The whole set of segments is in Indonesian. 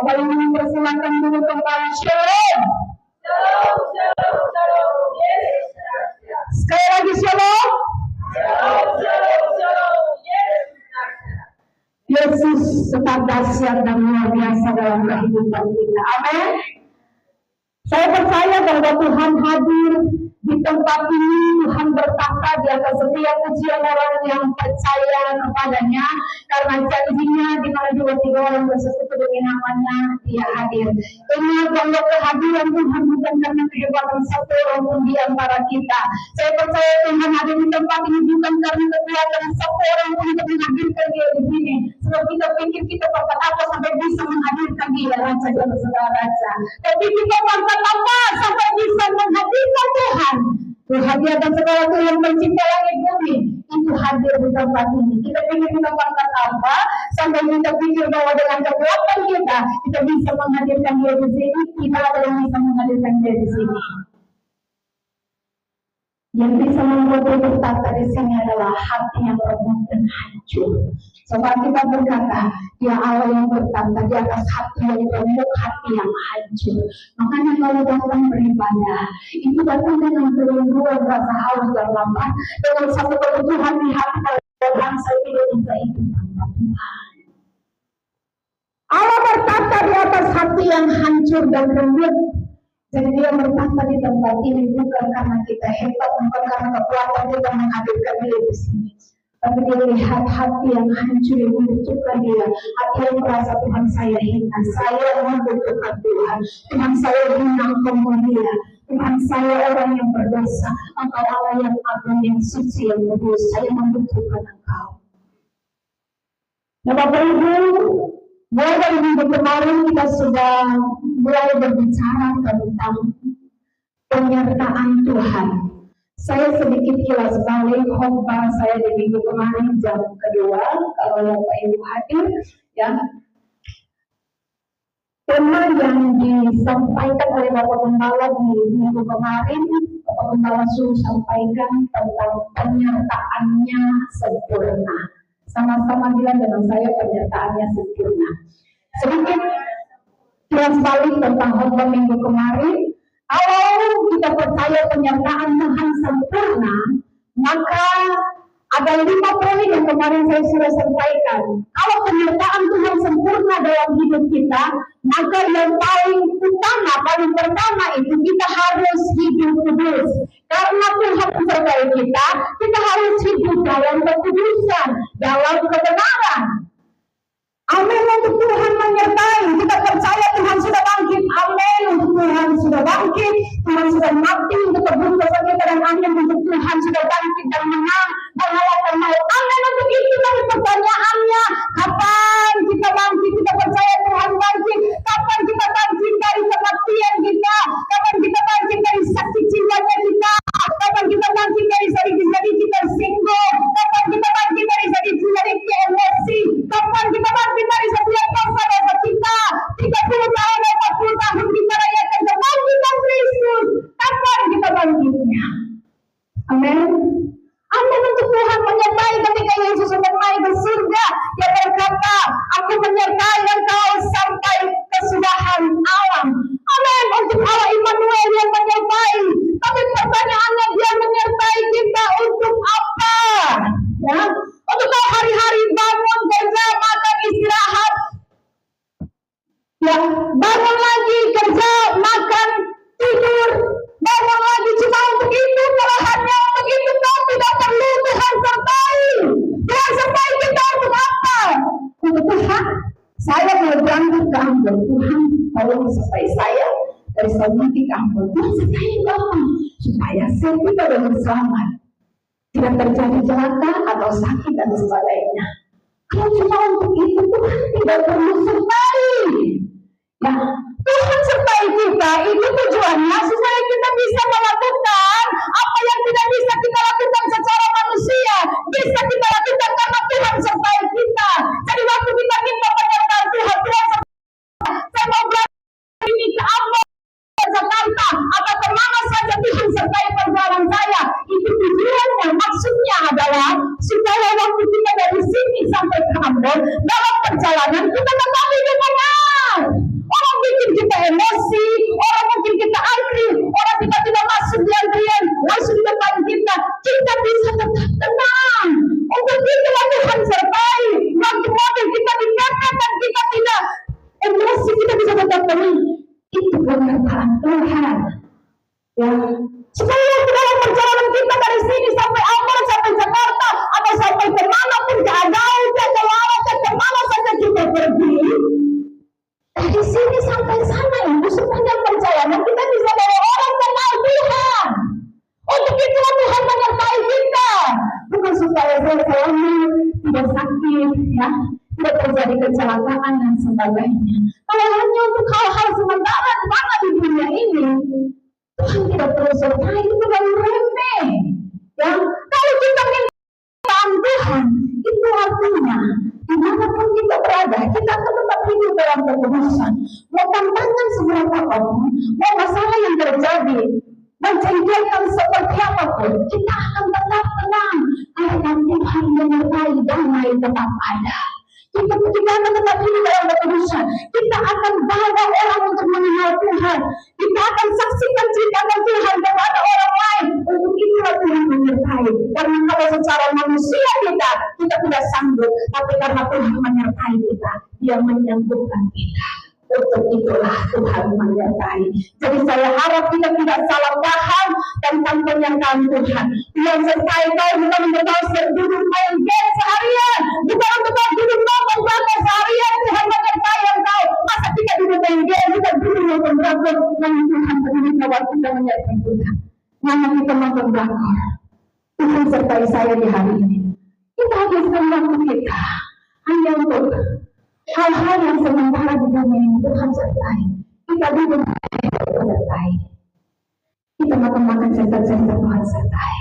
Bapak Ibu persilakan dulu kembali. Shalom. Sekali lagi shalom. Yesus tetap dahsyat dan luar biasa dalam kehidupan kita. Amin. Saya percaya bahwa Tuhan hadir di tempat ini. Tuhan bertata di atas setiap ujian orang yang percaya kepadanya, karena janjinya di mana 2-3 orang bersekutu demi namanya Dia hadir. Ingat bahwa kehadiran Tuhan bukan karena kehebatan satu orang pun di antara kita. Saya percaya Tuhan hadir di tempat ini bukan karena kekuatan satu orang pun untuk menghadirkan Dia di sini. Sebab kita pikir kita dapat apa sampai bisa menghadirkan Dia, Raja dan Saudara-raja. Tapi kita dapat apa sampai bisa menghadirkan Tuhan. Tuhan di atas segala Tuhan pencipta langit bumi itu hadir di tempat ini. Kita pikir kita dapat apa sampai kita pikir bahwa dengan kekuatan kita bisa menghadirkan Dia di sini. Kita adalah yang bisa menghadirkan Dia di sini. Yang bisa membuat Dia bertata di sini adalah hati yang remuk dan hancur. Sebab kita berkata, Dia Allah yang bertata di atas hati yang remuk, hati yang hancur. Makanya kalau datang beribadah, itu datang dengan kerinduan, rasa haus dan lapar, dengan satu kebutuhan di hati. Tuhan, saya tidak bisa hidup tanpa Tuhan. Allah bertata di atas hati yang hancur dan remuk. Jadi Dia bertata di tempat ini bukan karena kita hebat, bukan karena kekuatan kita menghadirkan Dia di sini. Tapi Dia lihat hati yang hancur yang membutuhkan Dia, hati yang merasa Tuhan saya hina, saya membutuhkan Tuhan, Tuhan saya hina Engkau Dia, Tuhan saya orang yang berdosa, Engkau Allah yang agung, yang suci, yang kudus, saya membutuhkan Engkau. Nah Bapak Ibu, mulai dari minggu kemarin kita sudah mulai berbicara tentang penyertaan Tuhan. Saya sedikit kilas balik khotbah saya di minggu kemarin jam kedua, kalau Bapak Ibu hadir, ya. Tema yang disampaikan oleh Bapak Gembala di minggu kemarin, Bapak Gembala suruh sampaikan tentang penyertaannya sempurna. Sama-sama bilang dengan saya penyertaannya sempurna. Sedikit kilas balik tentang khotbah minggu kemarin. Kalau kita percaya penyertaan Tuhan sempurna, maka ada 5 poin yang kemarin saya sudah sampaikan. Kalau penyertaan Tuhan sempurna dalam hidup kita, maka yang paling utama, paling pertama itu kita harus hidup kudus. Karena Tuhan menyertai kita harus hidup dalam kekudusan, dalam kebenaran. Amin, untuk Tuhan menyertai. Kita percaya Tuhan sudah bangkit. Amin, untuk Tuhan sudah bangkit. Tuhan sudah mati untuk tebus dosa kita, dan amin, untuk Tuhan sudah bangkit dan menang mengalahkan maut. Amin, untuk itu tapi pertanyaannya, kapan kita bangkit? Kita percaya Tuhan bangkit. Kapan kita bangkit dari kematian kita? Kapan kita bangkit dari sakit jiwanya kita? Kapan kita bangkit dari sakit kita singgung? Kapan kita bangkit dari sakit emosi? Kapan kita bangkit dari setiap dosa-dosa kita? 30 tahun, 40 tahun kita rayakan kebangkitan Kristus. Kapan kita bangkitnya? Amin. Amin, untuk Tuhan menyertai ketika Yesus sudah naik ke surga. Dia berkata, aku menyertai engkau sampai kesudahan alam. Amin, untuk Allah Immanuel yang menyertai. Tapi pertanyaannya, Dia menyertai kita untuk apa? Ya, untuk hari-hari bangun, kerja, makan, istirahat. Ya, bangun lagi, kerja, makan, tidur. Bangun lagi cuma untuk itu, kalau hanya untuk itu kau tidak perlu Tuhan sertai. Tuhan sertai kita untuk apa? Untuk Tuhan, saya mau berangkat ke Ambon. Tuhan, tolong sertai saya dari Saudi ke Ambon. Tuhan sertai dong, supaya saya tiba dengan selamat, tidak terjadi celaka atau sakit dan sebagainya. Kalau cuma untuk itu, Tuhan tidak perlu sertai. Ya, Tuhan sertai kita, itu tujuannya supaya kita bisa melakukan apa yang tidak bisa kita lakukan secara manusia. Bisa kita lakukan karena Tuhan sertai kita. Jadi waktu kita minta penyertaan Tuhan, Tuhan sertai. Saya mau berangkat ini ke Ambon, Jakarta, atau kemana saja Tuhan sertai perjalanan saya. Itu tujuannya, maksudnya adalah supaya waktu kita dari sini sampai ke Ambon, dalam perjalanan kita tetap hidup benar. tidak sakit, ya, tidak terjadi kecelakaan dan sebagainya. Kalau hanya untuk hal-hal sementara di dunia ini, Tuhan tidak perlu sertai, itu terlalu remeh. Ya, kalau kita minta Tuhan, itu artinya dimanapun kita berada, kita akan tetap hidup dalam kekudusan. Mau tantangan seberapa apapun, mau masalah yang terjadi, mencengkelkan seperti apapun, kita akan tetap tenang karena Tuhan menyertai, damai tetap ada. Kita akan tetap hidup dalam kekudusan. Kita akan bawa orang untuk mengenal Tuhan. Kita akan saksikan cerita Tuhan kepada orang lain. Untuk itulah Tuhan menyertai. Karena kalau secara manusia kita tidak sanggup, tapi karena Tuhan menyertai kita, Dia menyembuhkan kita. Untuk itulah Tuhan menyertai. Jadi saya harap kita tidak salah paham tentang penyertaan Tuhan. Yang sertai kau bukan untuk kau duduk main game seharian, bukan untuk kau duduk nonton drakor seharian. Tuhan menyertai engkau. Masa kita duduk main game, kita duduk nonton drakor, namun Tuhan peduli bahwa kita menyertai Tuhan. Namun kita nonton drakor, Tuhan sertai saya di hari ini. Kita habiskan waktu kita hanya untuk hal-hal yang sementara di dunia ini. Tuhan sertai. Kita duduk sertai. Kita makan cerita-cerita, Tuhan sertai.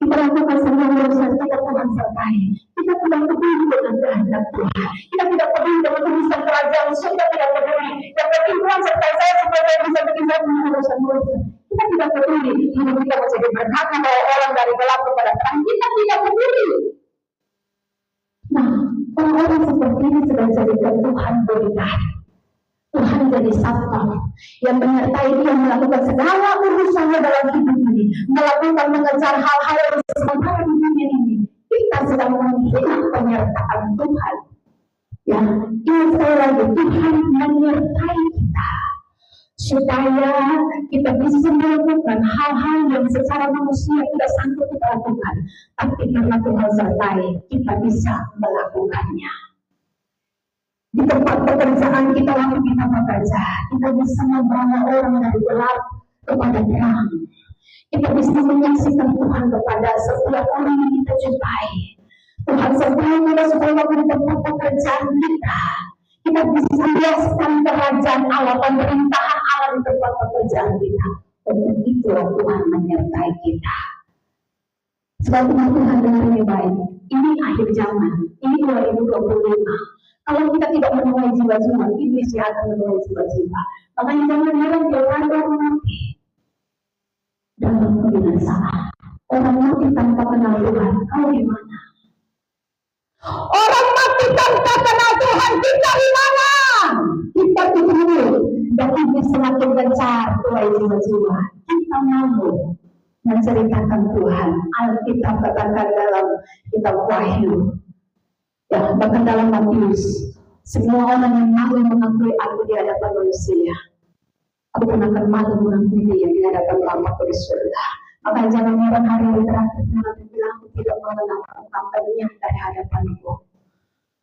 Kita lakukan semua urusan kita, Tuhan sertai. Kita tidak peduli dengan kehendak Tuhan. Kita tidak peduli dengan urusan kerajaan surga, tidak peduli. Yang penting Tuhan sertai saya supaya saya bisa bikin urusan-urusan. Kita tidak peduli hidup kita menjadi berkat membawa orang dari gelap kepada terang. Kita tidak peduli. Nah, orang-orang seperti ini sudah jadikan Tuhan berikan. Tuhan jadi satpam yang menyertai dia melakukan segala urusannya dalam hidup ini, melakukan mengejar hal-hal yang sementara di dunia ini. Kita sedang menghina penyertaan Tuhan. Ya, ingat sekali lagi, Tuhan menyertai kita supaya kita bisa melakukan hal-hal yang secara manusia tidak sanggup kita lakukan, tapi karena Tuhan sertai, kita bisa melakukannya. Di tempat pekerjaan kita, waktu kita bekerja, kita bisa membawa orang dari gelap kepada terang. Kita bisa menyaksikan Tuhan kepada setiap orang yang kita jumpai. Tuhan sertai kita supaya waktu di tempat pekerjaan kita bisa melihatkan kerajaan Allah, pemerintahan Allah di tempat pekerjaan kita. Untuk itulah Tuhan menyertai kita. Sebab Tuhan dengar ini baik. Ini akhir zaman. Ini 2025. Kalau kita tidak menuai jiwa-jiwa, iblis akan menuai jiwa-jiwa. Makanya jangan heran kalau ada orang mati dalam kebinasaan. Orang mati tanpa kenal Tuhan. Kau di mana? Orang mati tanpa kenal Tuhan, kita di mana? Kita dulu. Dan iblis semakin gencar menuai jiwa-jiwa. Kita malu menceritakan Tuhan. Alkitab katakan dalam kitab Wahyu. Ya, bahkan dalam Matius, semua orang yang malu mengakui aku di hadapan manusia, aku pun akan malu mengakui dia di hadapan Bapa di surga. Maka jangan heran hari terakhir Tuhan bilang aku tidak mengenal ungkapannya dari hadapanku.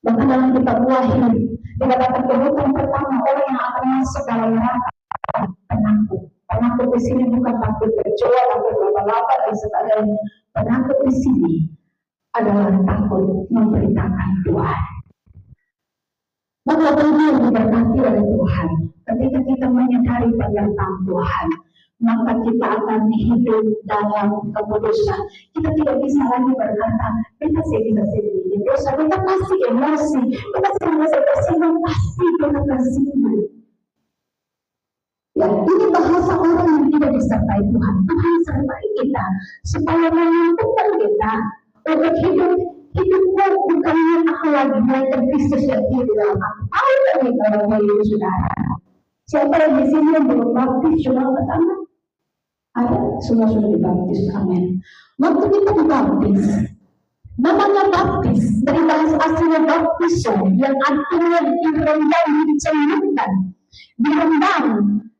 Bahkan dalam kitab Wahyu dikatakan kebutuhan pertama orang yang akan masuk dalam neraka penakut. Penakut di sini bukan takut kecoa, takut laba-laba dan sebagainya. Penakut di sini adalah takut memberitakan Tuhan. Maka benar diberkati oleh Tuhan. Ketika kita menyadari penyertaan Tuhan, maka kita akan hidup dalam keputusan. Kita tidak bisa lagi berkata, kita bisa sendiri. Dosa kita pasti emosi, kita merasa tersinggung, pasti kita tersinggung. Ya, ini bahasa orang yang tidak disertai Tuhan. Tuhan sertai kita supaya menentukan kita untuk hidupku bukannya aku lagi melainkan Kristus yang hidup di dalam aku. Tahu tak nih kalau Bapak Saudara? Siapa yang di sini yang belum baptis coba angkat tangan? Ada, semua sudah dibaptis, amin. Waktu kita dibaptis, namanya baptis dari bahasa aslinya baptiso yang artinya direndam, dicelupkan, direndam.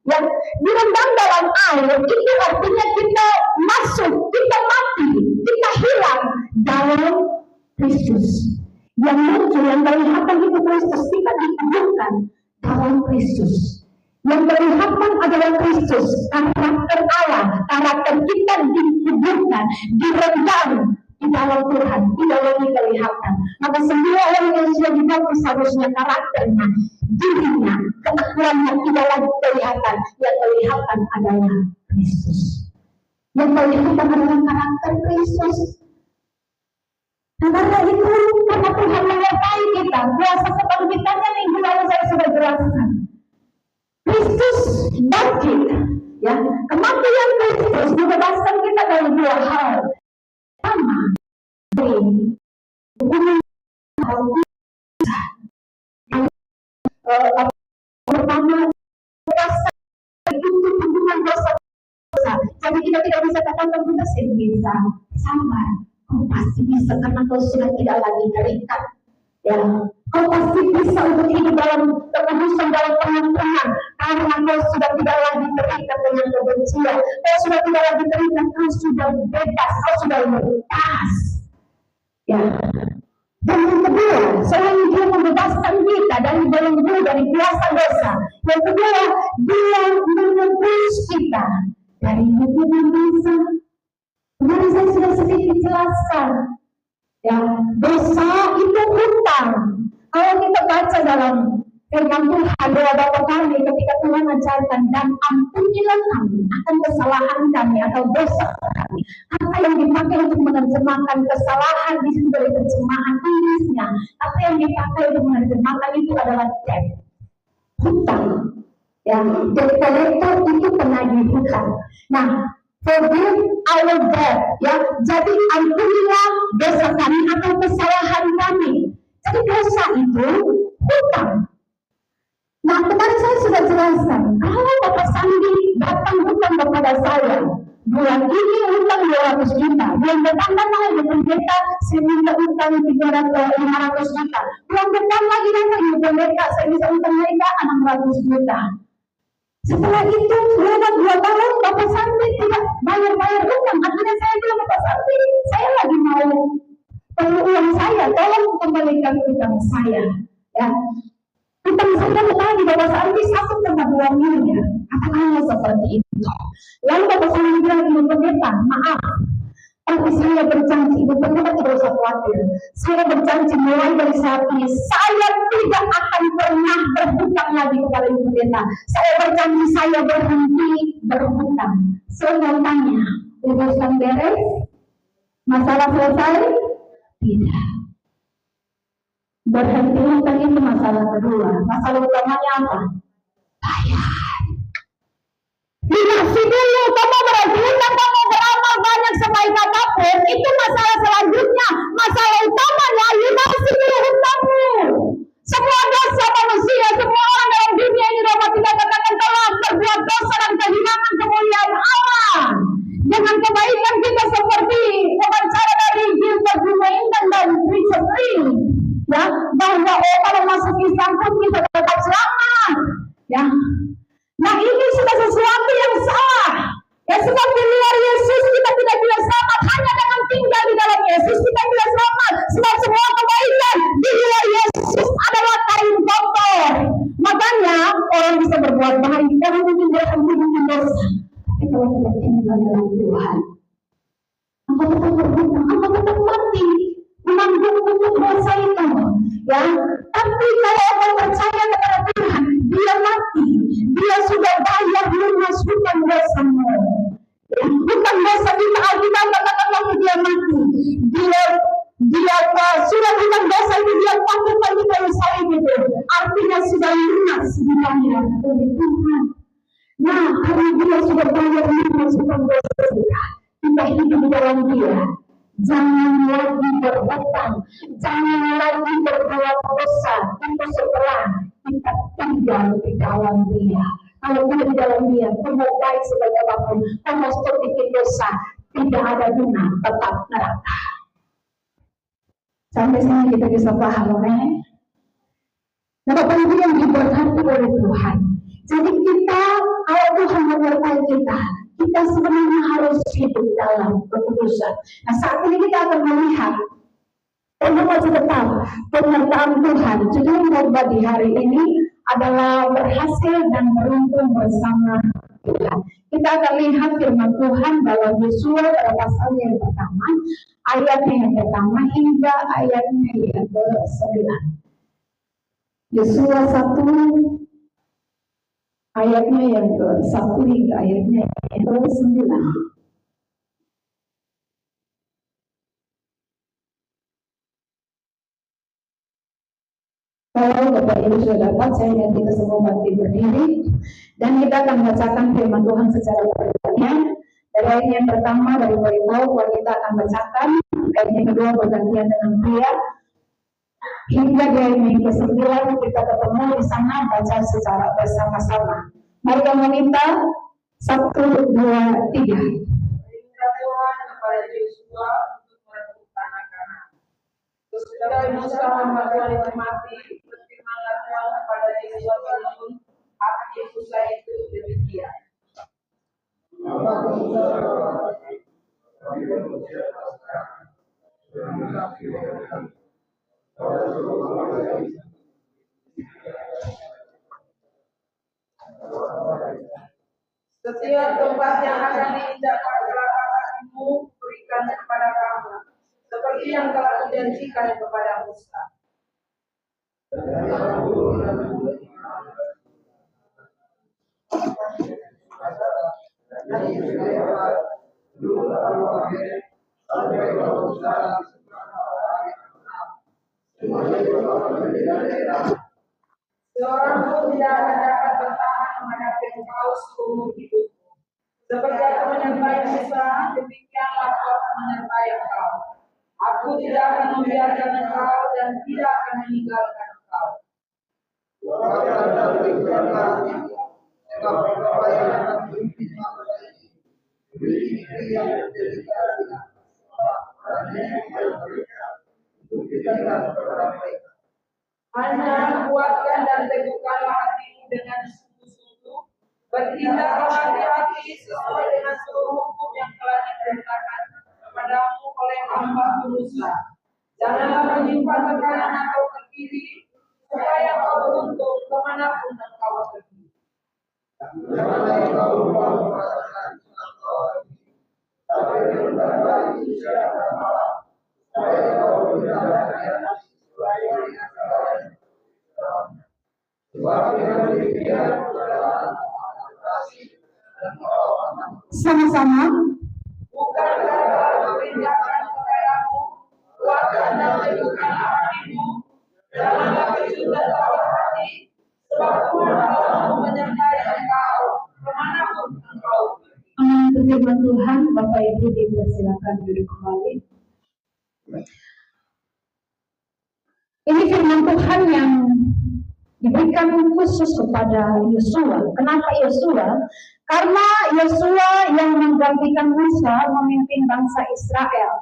Yang direndam dalam air itu artinya kita masuk, kita mati, kita hilang dalam Kristus. Yang muncul, yang kelihatan itu Kristus, kita dikuburkan dalam Kristus. Yang kelihatan adalah Kristus, karakter Allah, karakter kita dikuburkan, direndam di dalam Tuhan, tidak lagi kelihatan. Maka semua orang yang sudah dibaptis harusnya karakternya, dirinya, keakuannya tidak lagi kelihatan. Yang kelihatan adalah Kristus. Yang kelihatan adalah karakter Kristus. Nah, karena itu, karena Tuhan menyertai kita, kuasa kebangkitannya minggu lalu saya sudah jelaskan. Kristus bangkit, ya, kematian Kristus membebaskan kita dari dua hal. Pertama, pertama itu hubungan dosa. Jadi kita tidak bisa katakan kita bisa sabar. Kau pasti bisa karena kau sudah tidak lagi terikat. Ya, kau pasti bisa untuk hidup dalam kekudusan, dalam pengampunan, karena kau sudah tidak lagi terikat dengan kebencian. Kau sudah tidak lagi terikat, kau sudah bebas, kau sudah lepas. Ya. Dan yang kedua, selain dia membebaskan kita dari belenggu, dari kuasa dosa. Yang kedua, dia menebus kita dari hukuman dosa. Kemarin saya sudah sedikit jelaskan. Ya, dosa itu hutang. Kalau kita baca dalam firman Tuhan beberapa kali ketika Tuhan mengajarkan, dan ampunilah kami akan kesalahan kami atau dosa kami. Apa yang dipakai untuk menerjemahkan kesalahan di situ dari terjemahan Inggrisnya. Apa yang dipakai untuk menerjemahkan itu adalah debt, hutang. Ya, debt collector itu penagih hutang. Nah, forgive our debt, ya. Jadi ampunilah dosa kami atau kesalahan kami. Jadi dosa itu hutang. Nah, kemarin saya sudah jelaskan, kalau Bapak Sandi datang hutang kepada saya, bulan ini hutang 200 juta, bulan depan datang lagi pendeta, saya minta hutang 500 juta, bulan depan lagi datang pendeta, saya bisa hutang mereka 600 juta. Setelah itu, lewat 2 tahun, Bapak Sandi tidak bayar hutang. Akhirnya saya bilang, Bapak Sandi, saya lagi mau perlu uang saya, tolong kembalikan hutang saya. Ya, hutang saya lagi Bapak Sandi 1,2 miliar. Apakah seperti itu? Lalu Bapak Sandi bilang, Ibu Pendeta, maaf, tapi saya berjanji, Ibu Pendeta tidak usah khawatir. Saya berjanji mulai dari saat ini, saya tidak akan pernah berhutang lagi kepada Ibu Pendeta. Saya berjanji saya berhenti berhutang. Saya tanya, urusan beres? Masalah selesai? Tidak. Berhenti hutang itu masalah kedua. Masalah utamanya apa? Bayar. Dinasti dulu, kamu berhutang, kamu beramal banyak sebaik apapun, itu masalah selanjutnya. Masalah utamanya, lunasi dulu hutangmu. Semua dosa manusia, semua orang dalam dunia ini dapat tidak katakan telah berbuat dosa dan kehilangan kemuliaan Allah. Dengan kebaikan kita seperti wawancara dari Gilbert Dumaitan dan Richard Lee, ya, bahwa kalau masuk Islam pun kita tetap selamat. Ya, nah ini sudah sesuatu yang salah. Ya, sebab di luar Yesus kita tidak bisa selamat, hanya dengan tinggal di dalam Yesus kita bisa selamat. Sebab semua kebaikan di luar Yesus adalah kain kotor. Makanya orang bisa berbuat baik karena mungkin berhenti dengan dosa. Tapi kalau tidak tinggal dalam Tuhan, apa tetap berhutang, apa tetap mati menanggung untuk dosa itu. Ya, tapi kalau orang percaya kepada Tuhan, dia mati, dia sudah bayar lunas hutang dosamu. Ya, hutang dosa kita Alkitab katakan waktu dia mati, dia sudah hutang dosa itu dia takut bagi kayu salib itu. Artinya sudah lunas dibayar oleh Tuhan. Nah, karena dia sudah bayar lunas hutang dosa kita hidup di dalam dia. Jangan lagi berhutang, jangan lagi berbuat dosa. Itu setelah kita tinggal di dalam dia. Kalau tidak di dalam dia, kamu baik sebagai apapun, kamu sedikit dosa, tidak ada guna, tetap neraka. Sampai sini kita bisa paham, Nah, Bapak Ibu yang diberkati oleh Tuhan. Jadi kita, kalau Tuhan menyertai kita sebenarnya harus hidup dalam kekudusan. Nah, saat ini kita akan melihat masih tetap penyertaan Tuhan. Judul khotbah di hari ini adalah berhasil dan beruntung bersama Kita akan lihat firman Tuhan dalam Yosua pada pasal yang pertama, ayatnya yang pertama hingga ayatnya yang ke-9. Yosua 1 ayatnya yang ke-1 hingga ayatnya yang ke-9. Kalau Bapak Ibu sudah dapat, saya dan kita semua bangkit berdiri dan kita akan bacakan firman Tuhan secara bergantian. Dari ayat yang pertama dari Paul, wanita akan bacakan, ayat yang kedua bergantian dengan pria, hingga di ayat yang ke-9 kita ketemu di sana baca secara bersama-sama. Mari wanita, 1, 2, 3. Perintah Tuhan kepada Yosua untuk merebut tanah Kanaan. Sesudah Musa hamba Tuhan itu mati, berfirmanlah Tuhan kepada Yosua bin Nun, hak Yehusa itu demikian. Setiap tempat yang akan diinjak pada kakimu, berikan kepada kamu, seperti yang telah kujanjikan kepada Musa. Seorang pun tidak akan dapat bertahan menghadapi engkau seumur hidupmu. Seperti aku menyertai Musa, demikianlah aku akan menyertai engkau. Aku tidak akan membiarkan engkau dan tidak akan meninggalkan engkau. Hanya kuatkan dan teguhkanlah hatimu dengan sungguh-sungguh. Bertindaklah hati-hati sesuai dengan seluruh hukum yang telah diperintahkan kepadamu oleh hamba Musa. Janganlah menyimpan ke kanan atau ke kiri, supaya kau beruntung kemanapun engkau pergi. Sama-sama. Bukankah aku perintahkan kepadamu, kuatkan dan teguhkanlah hatimu, janganlah kecut dan tawar hati, sebab Tuhan Allahmu menyertai engkau kemanapun engkau pergi. Amin. Firman Tuhan, Bapak Ibu dipersilakan duduk kembali. Ini firman Tuhan yang diberikan khusus kepada Yosua. Kenapa Yosua? Karena Yosua yang menggantikan Musa memimpin bangsa Israel.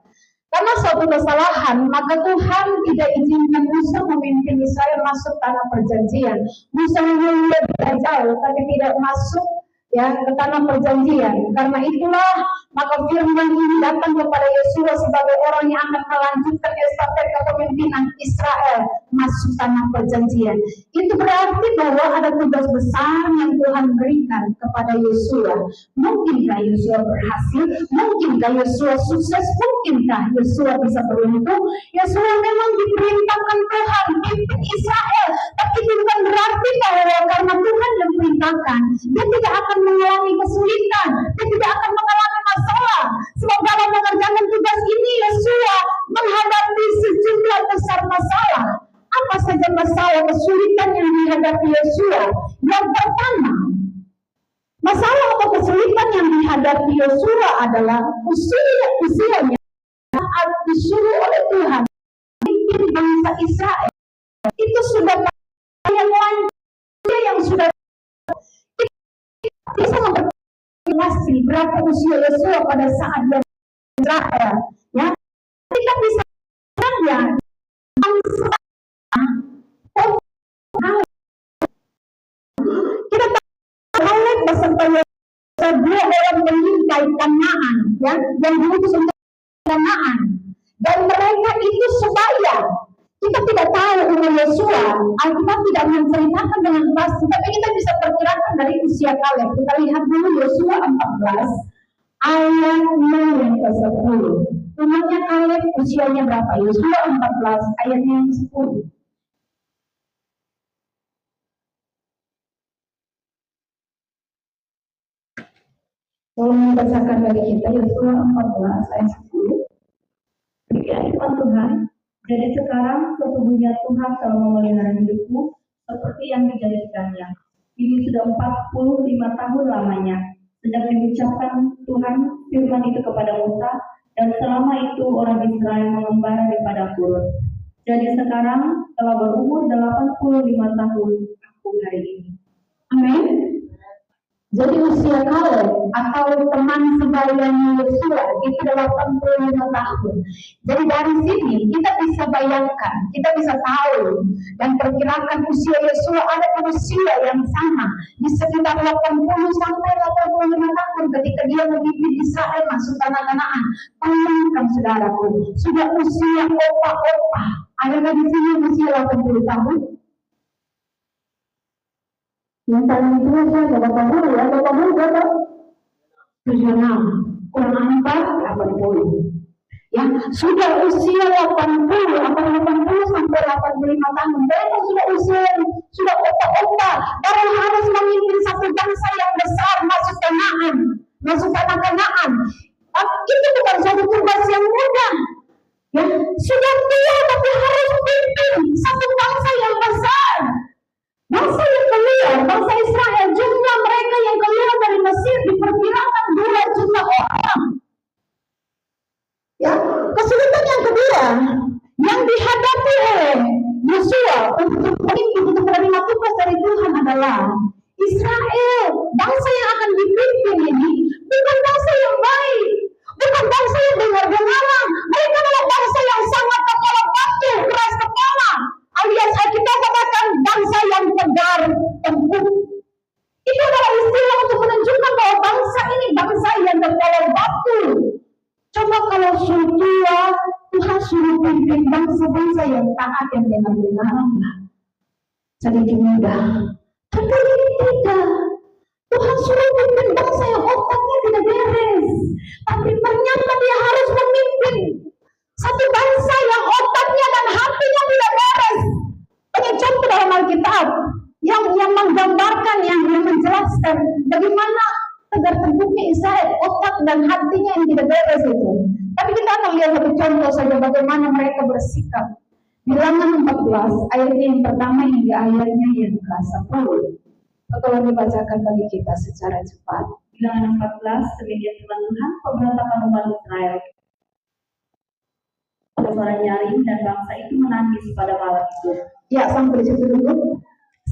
Karena suatu kesalahan, maka Tuhan tidak izinkan Musa memimpin Israel masuk tanah perjanjian. Musa mulai jauh, tapi tidak masuk ke tanah perjanjian. Karena itulah maka firman ini datang kepada Yosua sebagai orang yang akan melanjutkan estafet kepemimpinan Israel masuk tanah perjanjian. Itu berarti bahwa ada tugas besar yang Tuhan berikan kepada Yosua. Mungkinkah Yosua berhasil? Mungkinkah Yosua sukses? Mungkinkah Yosua bisa beruntung? Yosua memang diperintahkan Tuhan pimpin Israel, tapi itu bukan berarti bahwa karena Tuhan yang perintahkan dia tidak akan mengalami kesulitan, dia tidak akan mengalami masalah. Sebab dalam mengerjakan tugas ini Yosua menghadapi sejumlah besar masalah. Apa saja masalah kesulitan yang dihadapi Yosua? Yang pertama, masalah atau kesulitan yang dihadapi Yosua adalah usianya saat disuruh oleh Tuhan memimpin bangsa Israel. Itu sudah yang lain yang sudah bisa memperkasi berapa usia Yosua pada saat dia Israel. Ya, kita bisa saja kita tahu beserta Yosua dua orang mengintai Kanaan, yang diutus untuk Kanaan, dan mereka itu sebaya. Kita tidak tahu sama Yosua, Alkitab tidak menceritakan dengan pasti, tapi kita bisa perkirakan dari usia Kaleb. Kita lihat dulu Yosua 14 ayat 6 yang ke-10. Umurnya Kaleb usianya berapa? Yosua 14 ayatnya yang ke-10. Tolong membacakan bagi kita Yosua 14 ayat 10. Demikian firman Tuhan. Jadi sekarang sesungguhnya Tuhan telah memelihara hidupku seperti yang dijanjikannya. Ini sudah 45 tahun lamanya sejak diucapkan Tuhan firman itu kepada Musa, dan selama itu orang Israel mengembara di padang gurun. Jadi sekarang telah berumur 85 tahun aku hari ini. Amin. Jadi usia Kaleb atau teman sebayanya Yosua itu 85 tahun. Jadi dari sini kita bisa bayangkan, kita bisa tahu dan perkirakan usia Yosua ada usia yang sama di sekitar 80 sampai 85 tahun ketika dia memimpin Israel masuk tanah Kanaan. Bayangkan saudaraku, sudah usia opa-opa. Adakah di sini usia 80 tahun? Yang paling tua saja, Bapak Guru ya, Bapak Guru berapa? 76, kurang 4, 80. Ya, sudah usia 80 atau 80 sampai 85 tahun. Mereka sudah usia, sudah opa-opa. Dan harus memimpin satu bangsa yang besar masuk Kanaan, masuk tanah Kanaan. Itu bukan suatu tugas yang mudah. Ya, sudah tua tapi harus memimpin satu bangsa yang besar. Bangsa yang keluar, bangsa Israel, jumlah mereka yang keluar dari Mesir diperkirakan 2 juta orang. Ya, kesulitan yang kedua yang dihadapi oleh Yosua untuk menerima tugas dari Tuhan adalah Israel, bangsa yang akan dipimpin ini bukan bangsa yang baik, bukan bangsa yang dengar-dengaran. Mereka adalah bangsa yang sangat kepala batu, keras kepala, alias kita katakan bangsa yang tegar tengkuk. Itu adalah istilah untuk menunjukkan bahwa bangsa ini bangsa yang kepala batu. Coba kalau sudah Tuhan suruh pimpin bangsa-bangsa yang taat, yang dengar-dengaran, sedikit mudah. Tapi ini tidak. Tuhan suruh pimpin bangsa yang otaknya tidak beres. Tapi ternyata dia harus memimpin satu bangsa yang otaknya dan hatinya tidak beres. Banyak contoh dalam Alkitab yang menggambarkan, yang menjelaskan bagaimana tegar tengkuknya Israel, otak dan hatinya yang tidak beres itu. Tapi kita akan lihat satu contoh saja bagaimana mereka bersikap. Bilangan 14 ayatnya yang pertama hingga ayatnya yang ke-10. Tolong dibacakan bagi kita secara cepat. Bilangan 14, demikian firman Tuhan, pemberontakan umat Israel. Ada suara nyaring dan bangsa itu menangis pada malam itu. Ya, sampai situ dulu.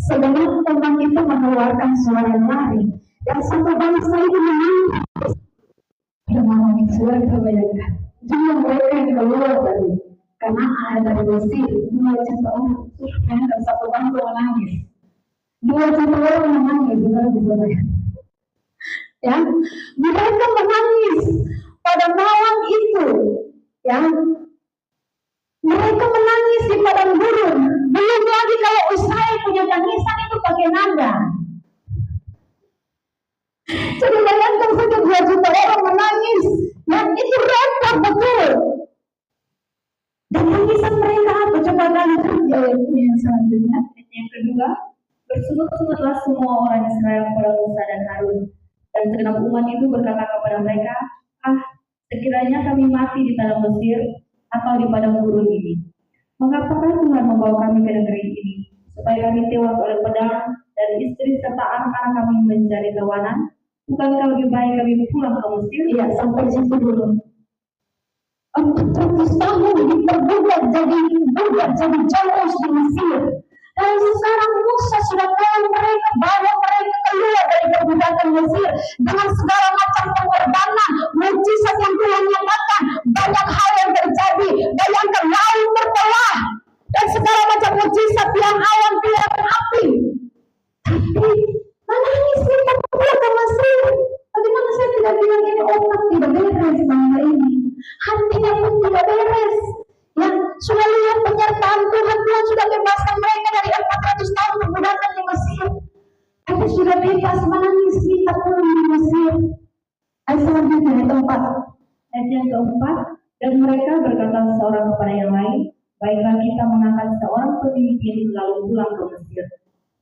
Sebenarnya teman itu mengeluarkan suara nyaring dan satu bangsa itu menangis. Pada malam itu suara kita bayangkan. Jumlah mereka yang keluar dari Kanaan, dari Mesir, 2 juta orang, dan satu bangsa menangis. 2 juta orang menangis, saudara bisa bayangkan. Ya, mereka menangis pada malam itu. Ya, mereka menangis di padang gurun. Belum lagi kalau Israel punya tangisan itu pakai nada. Jadi bayangkan saja 2 juta orang menangis. Ya, itu repot betul. Dan tangisan mereka apa? Coba lihat yang selanjutnya. Yang kedua, bersungut-sungutlah semua orang Israel kepada Musa dan Harun. Dan segenap umat itu berkata kepada mereka, sekiranya kami mati di tanah Mesir atau di padang gurun ini. Mengapakah Tuhan membawa kami ke negeri ini, supaya kami tewas oleh pedang dan istri serta anak-anak kami mencari tawanan? Bukankah lebih baik kami pulang ke Mesir? Iya, sampai situ dulu. 400 tahun diperbudak jadi budak, jadi jauh di Mesir. Dan sekarang Musa sudah bawa mereka keluar dari perbudakan Mesir dengan segala macam pengorbanan, mujizat yang Tuhan nyatakan, banyak hal yang terjadi. Bayangkan laut berbelah dan segala macam mujizat yang awan keluar api. Tapi menangis mereka pulang ke Mesir. Bagaimana saya tidak bilang ini otak tidak beres bangsa ini, hatinya pun tidak beres. Ya, sudah lihat penyertaan Tuhan, Tuhan sudah bebas mereka berkata seorang kepada yang lain, baiklah kita mengangkat seorang pemimpin lalu pulang ke Mesir.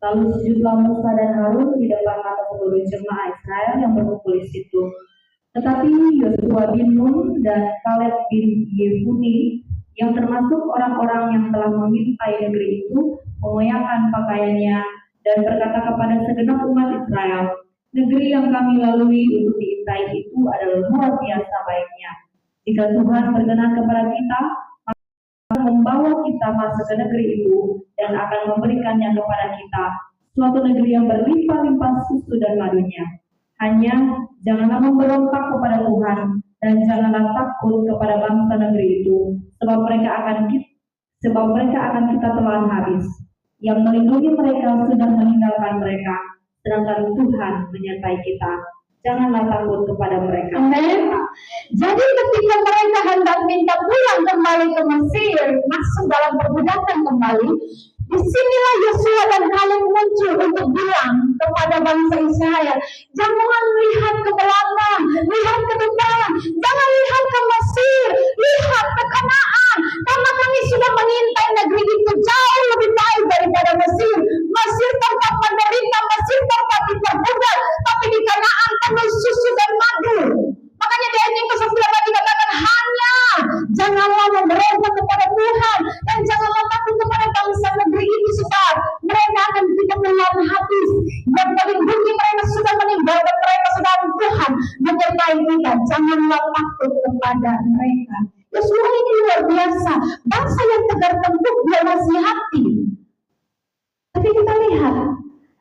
Lalu sujudlah Musa dan Harun di depan mata seluruh jemaah Israel yang berkumpul di situ. Tetapi Yosua bin Nun dan Kaleb bin Yefune yang termasuk orang-orang yang telah mengintai negeri itu mengoyakkan pakaiannya dan berkata kepada segenap umat Israel, negeri yang kami lalui untuk diintai itu adalah luar biasa baiknya. Jika Tuhan berkenan kepada kita, maka membawa kita masuk ke negeri itu dan akan memberikannya kepada kita, suatu negeri yang berlimpah-limpah susu dan madunya. Hanya janganlah memberontak kepada Tuhan dan janganlah takut kepada bangsa negeri itu, sebab mereka akan kita telan habis. Yang melindungi mereka sudah meninggalkan mereka, sedangkan Tuhan menyertai kita. Janganlah takut kepada mereka. Amin. Jadi ketika mereka hendak minta pulang kembali ke Mesir, masuk dalam perbudakan kembali, disinilah Yosua dan Kaleb muncul untuk bilang kepada bangsa Israel, jangan lihat ke belakang, lihat ke depan, jangan lihat ke Mesir, lihat ke Kanaan, karena kami sudah mengintai negeri itu jauh lebih baik daripada Mesir. Mesir tempat menderita, Mesir tempat diperbudak, tapi di Kanaan penuh susu dan madu. Makanya di ayat yang ke-9 dikatakan hanya janganlah memberontak kepada Tuhan dan janganlah takut kepada bangsa negeri itu, sebab mereka akan kita telan habis. Dan melindungi mereka sudah meninggalkan mereka, sedang Tuhan menyertai kita. Janganlah takut kepada mereka. Yosua ini luar biasa, bangsa yang tegar tengkuk dia nasihati. Tapi kita lihat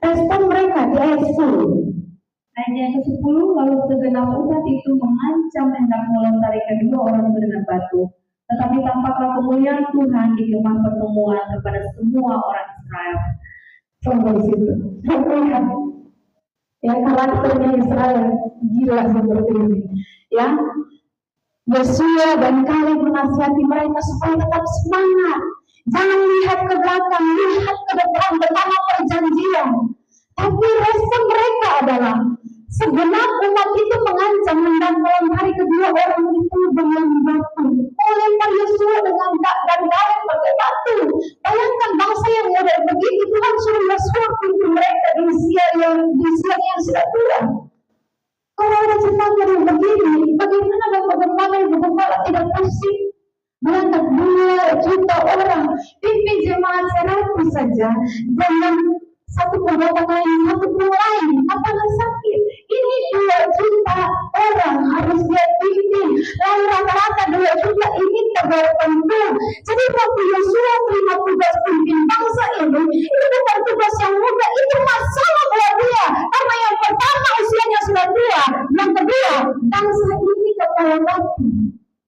respon mereka di ayat 10. Ayat yang ke-10, lalu segenap umat itu mengancam hendak melontari kedua orang dengan batu. Tetapi tampaklah kemuliaan Tuhan di kemah pertemuan kepada semua orang Israel. Sampai situ. Lihat. Ya, karakternya Israel gila seperti ini. Ya, Yosua dan Kaleb menasihati mereka supaya tetap semangat. Jangan lihat ke belakang, lihat ke depan betapa perjanjian. Tapi respon mereka adalah segenap umat itu mengancam hendak melontari kedua orang itu dengan batu. Melempar Yosua dan Kaleb pakai batu. Bayangkan bangsa yang model begitu, Tuhan suruh Yosua pimpin mereka di usia yang sudah tua. Kalau ada cerita yang begini, bagaimana Bapak Gembala Ibu Gembala tidak pusing? Berangkat 2 juta orang, pimpin jemaat 100 saja, dengan satu perbuatan lain, satu lain, apakah sakit? Ini 2 juta orang harus dia pimpin, lalu rata-rata 2 juta ini tegar tengkuk. Jadi waktu Yosua terima tugas pimpin bangsa ini, itu bukan tugas yang mudah, itu masalah buat dia. Karena yang pertama usianya sudah tua, yang kedua bangsa ini kepala batu.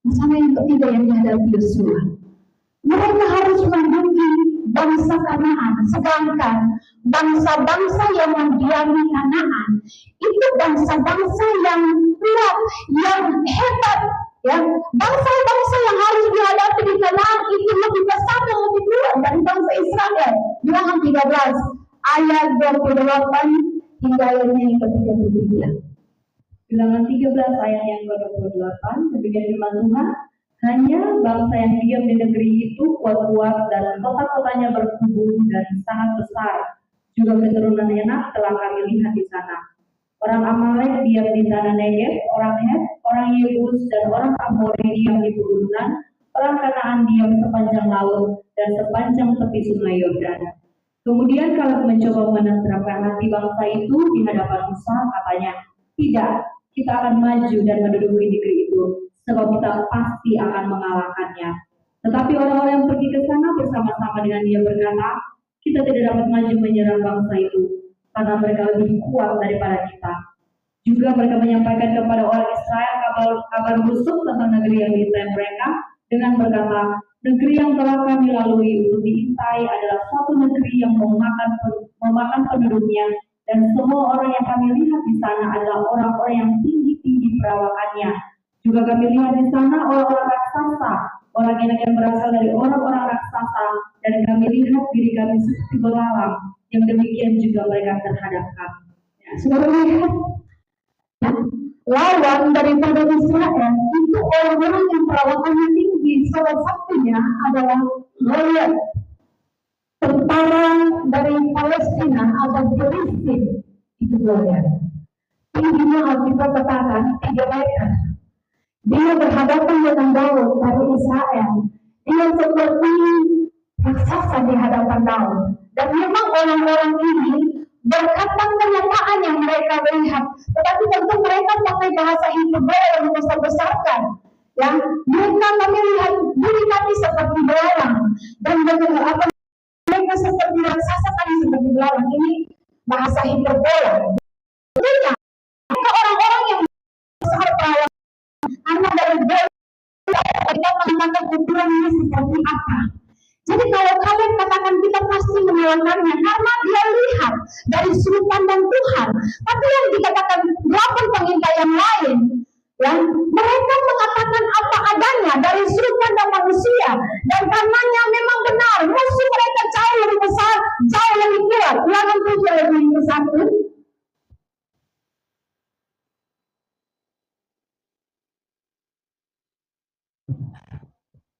Masalah yang ketiga yang dihadapi Yosua, mereka harus menduduki bangsa Kanaan, sedangkan bangsa-bangsa yang mendiami Kanaan itu bangsa-bangsa yang kuat, yang hebat, ya. Bangsa-bangsa yang harus dihadapi di Kanaan itu lebih besar dan lebih kuat dari bangsa Israel. Bilangan 13 ayat 28 hingga ayatnya yang ke-33. Bilangan 13 ayat yang ke-28, demikian firman Tuhan, hanya bangsa yang diam di negeri itu kuat-kuat dan kota-kotanya berkubu dan sangat besar. Juga keturunan Enak telah kami lihat di sana. Orang Amalek diam di tanah Negev, orang Het, orang Yebus dan orang Amori diam di pegunungan, orang Kanaan diam sepanjang laut dan sepanjang tepi sungai Yordan. Kemudian kalau mencoba menenteramkan hati bangsa itu di hadapan Musa, katanya, tidak, kita akan maju dan menduduki negeri itu, sebab kita pasti akan mengalahkannya. Tetapi orang-orang yang pergi ke sana bersama-sama dengan dia berkata, kita tidak dapat maju menyerang bangsa itu, karena mereka lebih kuat daripada kita. Juga mereka menyampaikan kepada orang Israel kabar busuk tentang negeri yang diintai mereka, dengan berkata, negeri yang telah kami lalui untuk diintai adalah suatu negeri yang memakan penduduknya, dan semua orang yang kami lihat di sana adalah orang-orang yang tinggi-tinggi perawakannya. Juga kami lihat di sana orang-orang raksasa, orang yang berasal dari orang-orang raksasa, dan kami lihat diri kami seperti belalang, yang demikian juga mereka terhadap kami. Ya, saudara lihat, ya, lawan daripada Israel itu orang-orang yang perawakannya tinggi. salah satunya adalah Goliat, tentara dari Palestina atau Filistin. Itu Goliat. Tingginya Alkitab katakan 3 meter. Dia berhadapan dengan Daud dari Israel. Dia seperti raksasa di hadapan Daud. Dan memang orang-orang ini berkata kenyataan yang mereka lihat. Tetapi tentu mereka pakai bahasa Hebrew yang membesar-besarkan. Ya, mereka melihat diri kami seperti belalang. Dan mereka seperti raksasa, kami seperti belalang. Ini bahasa Hebrew. Tentunya mereka orang-orang yang besar perawan. Karena dari Goliat kita mengatakan ukuran ini seperti apa. Jadi kalau kalian katakan kita pasti mengalahkannya karena dia lihat dari sudut pandang Tuhan. Tapi yang dikatakan 8 pengintai yang lain, ya, mereka mengatakan apa adanya dari sudut pandang manusia. Dan karenanya memang benar, musuh mereka jauh lebih besar, jauh lebih kuat. Ulangan 7 ayat 1.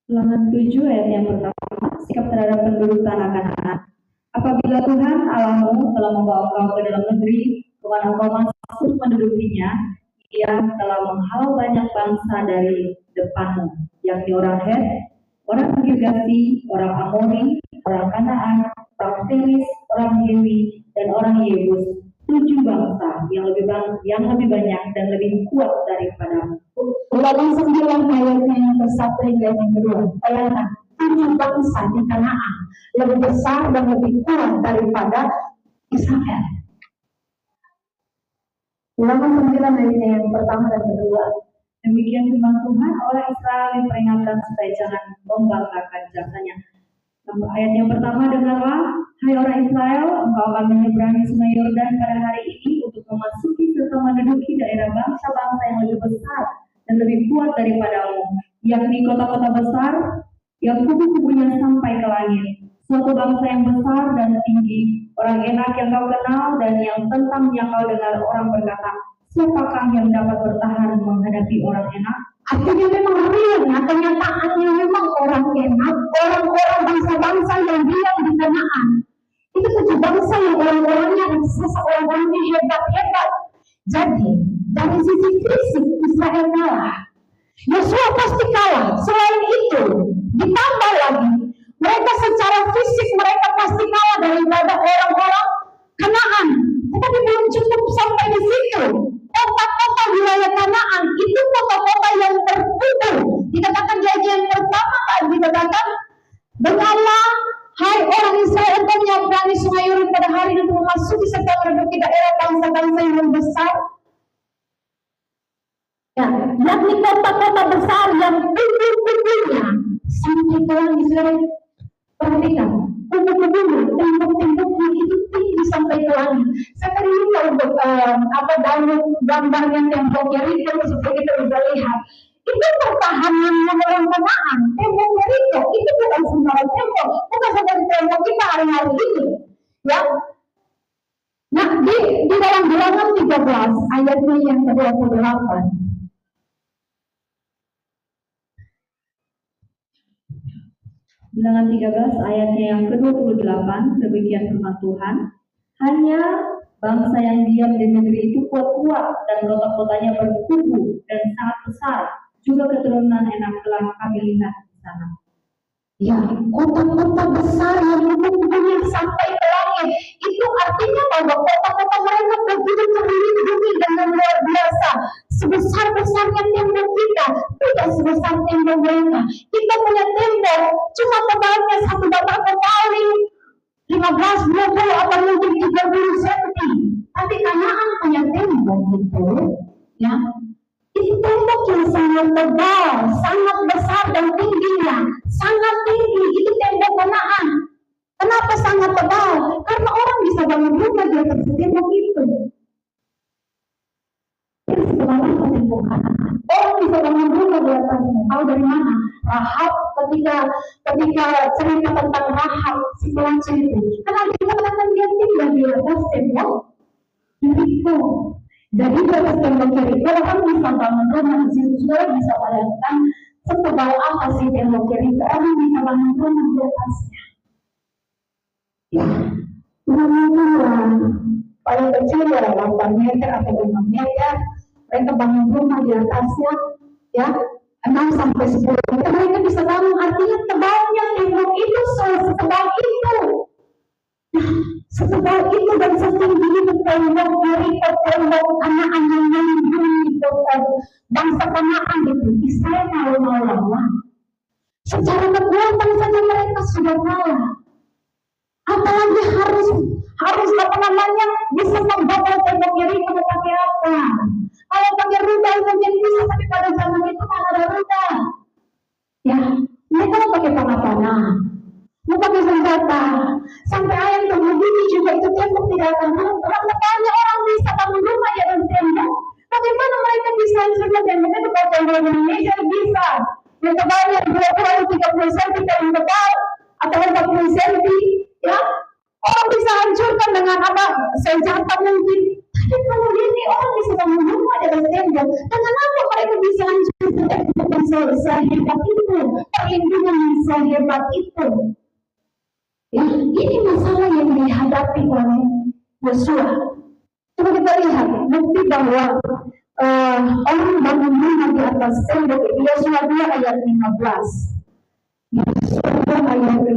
Ulangan 7 ayat yang pertama, sikap terhadap penduduk tanah Kanaan. Apabila Tuhan Allahmu telah membawa engkau ke dalam negeri, kemana engkau masuk mendudukinya, Ia telah menghalau banyak bangsa dari depanmu, yakni orang Het, orang Girgasi, orang Amori, orang Kanaan, orang Feris, orang Hewi, dan orang Yebus. 7 bangsa yang lebih banyak dan lebih kuat daripadamu. Ulangan 9 ayatnya yang ke-1 hingga yang ke-2. Bayangkan, 7 bangsa di Kanaan lebih besar dan lebih kuat daripada Israel. Ulangan 9 ayatnya yang pertama dan kedua. Demikian firman Tuhan, orang Israel diperingatkan supaya jangan membanggakan jasanya. Ayat yang pertama, dengarlah, hai orang Israel, engkau akan menyeberangi sungai Yordan pada hari ini untuk memasuki serta menduduki daerah bangsa-bangsa yang lebih besar dan lebih kuat daripadamu, yakni kota-kota besar yang kubu-kubunya sampai ke langit. Suatu bangsa yang besar dan tinggi, orang enak yang kau kenal dan yang tentangnya kau dengar orang berkata, siapakah yang dapat bertahan menghadapi orang enak? Artinya memang real, kenyataannya memang orang enak, orang-orang bangsa-bangsa yang diam di Kanaan. Itu 7 bangsa yang orang-orangnya raksasa, orang-orangnya hebat-hebat. Jadi, dari sisi fisik Israel kalah. Yosua pasti kalah. Selain itu, ditambah lagi, mereka secara fisik mereka pasti kalah daripada orang-orang Kanaan. Tetapi belum cukup sampai di situ. Kota-kota wilayah Kanaan itu kota-kota yang tertutup. Dikatakan di ayat yang pertama kan dikatakan, dengarlah, hai orang Israel, engkau menyeberangi sungai Yordan pada hari ini untuk memasuki serta menduduki daerah bangsa-bangsa yang lebih besar. Ya, yakni kota-kota besar yang kubu-kubunya sampai ke langit. Israel, perhatikan, kubu-kubunya, tembok-temboknya itu tinggi sampai ke langit. Saya tadi lupa untuk gambarnya tembok Yeriko supaya kita bisa lihat. Itu pertahanan orang Kanaan. Tembok Yeriko itu bukan sembarang tembok, bukan seperti tembok kita hari-hari ini. Ya. Nah, di dalam Bilangan 13 ayatnya yang ke-28. Bilangan 13 ayatnya yang ke-28, demikian firman Tuhan, hanya bangsa yang diam di negeri itu kuat-kuat dan kota-kotanya berkubu dan sangat besar, juga keturunan enak telah kami lihat di sana. Ya, kota-kota besar yang kubu-kubunya sampai ke langit. Itu artinya bahwa kota-kota mereka begitu terlindungi dengan luar biasa. Sebesar-besarnya tembok kita, tidak sebesar tembok mereka. Kita punya tembok, cuma tebalnya 1 batang kali 15, 20 atau mungkin 30 cm. Tapi Kanaan punya tembok itu, ya, itu tembok yang sangat tebal, sangat besar dan tingginya, sangat tinggi. Itu tembok Kanaan. Kenapa sangat tebal? Karena orang bisa bangun rumah di atas tembok itu. Tembok Kanaan. Orang bisa bangun rumah di atasnya. Tahu dari mana? Rahab, ketika cerita tentang Rahab si pelancong itu, karena kita katakan dia tinggal di atas tembok Yeriko. Jadi di atas tembok Yeriko orang bisa bangun rumah di situ. Saudara bisa bayangkan Setebal apa sih tembok kiri? Orang bisa bangun rumah di atasnya. Ya, rumah paling kecil ya 8 meter atau 5 meter. Mereka bangun rumah di atasnya, ya 6 sampai 10 meter mereka bisa bangun. Artinya tebalnya tembok itu setebal itu. Nah, setebal itu dan setinggi itu tembok dari tembok anak-anak yang itu bangsa Kanaan itu Israel mau lawan. Secara kekuatan saja mereka sudah kalah. Apalagi harus bisa membobol tembok Yeriko pakai apa? Kalau pakai rudal mungkin bisa, tapi pada zaman itu mana ada rudal. Ya, mereka mau pakai panah-panah, mau pakai senjata. Sampai ayat begini juga itu tembok tidak akan runtuh. Makanya orang bisa bangun rumah di atas tembok. Bagaimana mereka bisa saja tembok itu kalau tembok Indonesia bisa? Yang tebalnya 20-30 cm paling tebal atau 40 cm, ya orang bisa hancurkan dengan apa senjata mungkin. Tapi kalau ini orang bisa bangun rumah di atas tembok, dengan apa mereka bisa hancurkan sehebat itu, perlindungan yang sehebat itu? Ya, ini masalah yang dihadapi oleh Yosua. Coba kita lihat bukti bahwa orang bangun rumah di atas tembok. Yosua 2 ayat 15. Yosua 2 ayat 15.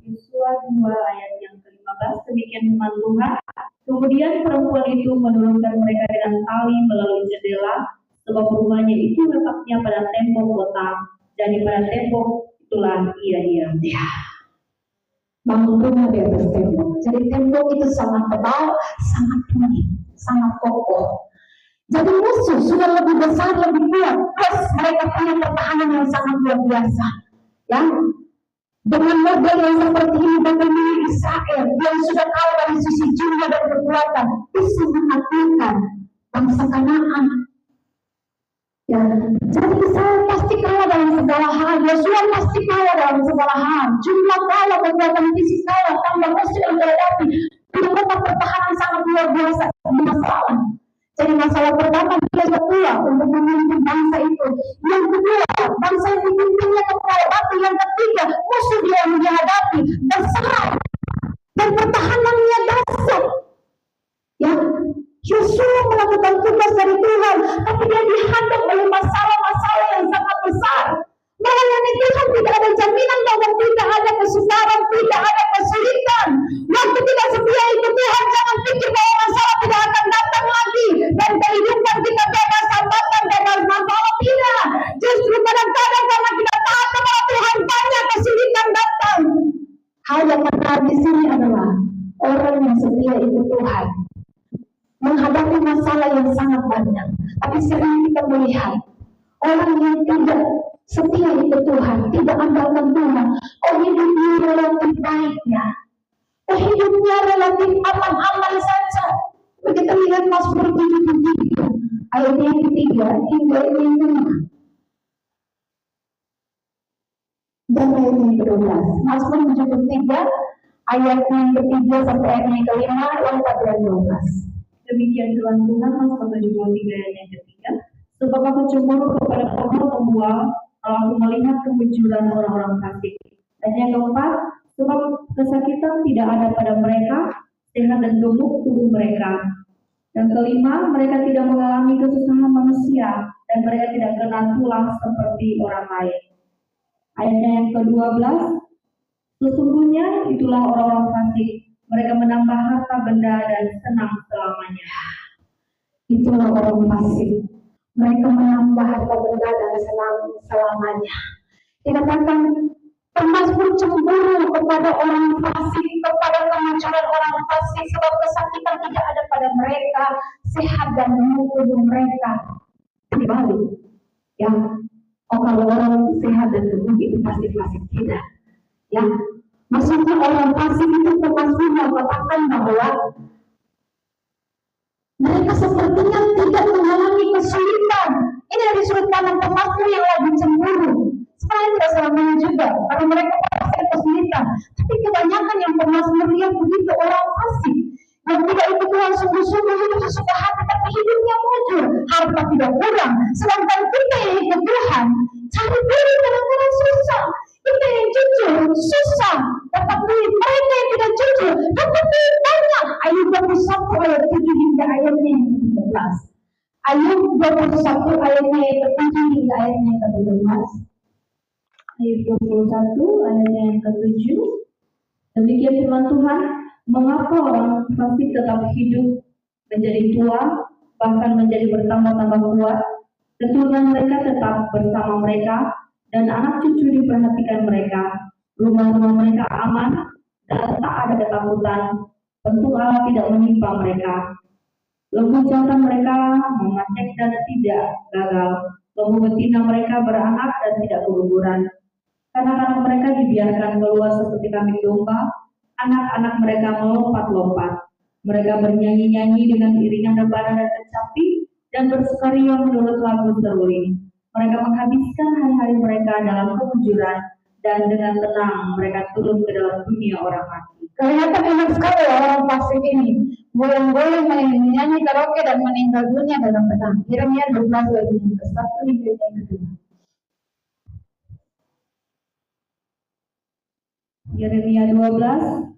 Yosua 2 ayat yang ke-15, demikian firman Tuhan. Kemudian perempuan itu menurunkan mereka dengan tali melalui jendela, sebab rumahnya itu letaknya pada tembok kota, dan pada tembok itulah ia diam. Ya, bangun rumah di atas tembok. Jadi tembok itu sangat tebal, sangat tinggi, sangat kokoh. Jadi musuh sudah lebih besar, lebih kuat. Plus mereka punya pertahanan yang sangat luar biasa. Ya, dengan model yang seperti ini, bagaimana Israel yang sudah kalah dari sisi jumlah dan kekuatan bisa menaklukkan bangsa Kanaan. Ya, jadi Israel pasti kalah dalam segala hal. Yosua pasti kalah dalam segala hal. Jumlah kalah, kekuatan fisik kalah, tambah musuh yang terhadapi. Punya pertahanan sangat luar biasa. Masalah. Jadi masalah pertama dia kuat untuk memimpin bangsa itu. Yang kedua, bangsa yang dipimpinnya kepada batu. Yang ketiga, musuh dia yang dihadapi besar dan pertahanannya dasar. Ya, Yosua melakukan tugas dari Tuhan, tapi dia dihadap oleh masalah-masalah yang sangat besar. Melayani Tuhan tidak ada jaminan bahwa tidak ada kesukaran, tidak ada kesulitan. Waktu tidak setia itu Tuhan, jangan pikir bahwa masalah tidak akan datang lagi dan kehidupan kita bebas hambatan, bebas masalah. Tidak. Justru kadang-kadang karena kita taat kepada Tuhan banyak kesulitan datang. Hal yang menarik di sini adalah orang yang setia itu Tuhan menghadapi masalah yang sangat banyak, tapi sering kita melihat orang yang tidak setia itu Tuhan, tidak andalkan Tuhan, hidupnya relatif baiknya, hidupnya relatif aman-aman saja. Kita lihat Mazmur 73 ayat yang ketiga hingga yang kelima dan ayat yang ke-12. Mazmur 73 ayat yang ketiga sampai ayat yang kelima, lengkap dan 12. Demikian firman Tuhan, Mazmur 73 ayat yang ketiga. Sebab aku cemburu kepada pembual kalau aku melihat kemunculan orang-orang fasik. Dan yang keempat, sebab kesakitan tidak ada pada mereka, sehat dan gemuk tubuh mereka. Dan kelima, mereka tidak mengalami kesusahan manusia, dan mereka tidak kena tulah seperti orang lain. Ayatnya yang ke-12, sesungguhnya itulah orang-orang fasik, mereka menambah harta benda dan senang selamanya. Itulah orang fasik, mereka menambah harta benda dan senang selamanya. Dikatakan Mazmur cemburu kepada orang fasik, kepada kemunculan orang fasik, sebab kesakitan tidak ada pada mereka, sehat dan gemuk tubuh mereka. Dibalik, ya, kalau orang sehat dan gemuk itu pasti fasik, tidak. Ya, maksudnya orang fasik itu Mazmur mengatakan bahwa mereka sepertinya tidak mengalami kesulitan. Ini dari sudut pandang Mazmur yang lagi cemburu. Sebenarnya tidak selamanya juga, karena mereka pasti kesulitan. Tapi kebanyakan yang Mazmur lihat begitu orang fasik, yang tidak ikut Tuhan sungguh-sungguh, hidup sesuka hati, tapi hidupnya mujur, harta tidak kurang. Sedangkan kita yang ikut Tuhan, cari Ayub 21 ayatnya yang ke-7 hingga ayatnya yang ke-12. Ayub 21 ayatnya yang ke-7. Demikian firman Tuhan, mengapa orang fasik tetap hidup menjadi tua, bahkan menjadi bertambah-tambah kuat, keturunan mereka tetap bersama mereka, dan anak cucu diperhatikan mereka, rumah-rumah mereka aman, dan tak ada ketakutan, tentu Allah tidak menimpa mereka. Lembu jantan mereka memancek dan tidak gagal, lembu betina mereka beranak dan tidak keguguran. Anak-anak mereka dibiarkan keluar seperti kambing domba, anak-anak mereka melompat-lompat. Mereka bernyanyi-nyanyi dengan iringan rebana dan kecapi, dan bersukaria menurut lagu seruling. Mereka menghabiskan hari-hari mereka dalam kemujuran, dan dengan tenang mereka turun ke dalam dunia orang mati. Kelihatan enak sekali orang fasik ini. Boleh-boleh menyanyi karaoke dan meninggal dunia dalam tenang. Yeremia 12 ayat yang ke-1 hingga yang ke-2. Yeremia 12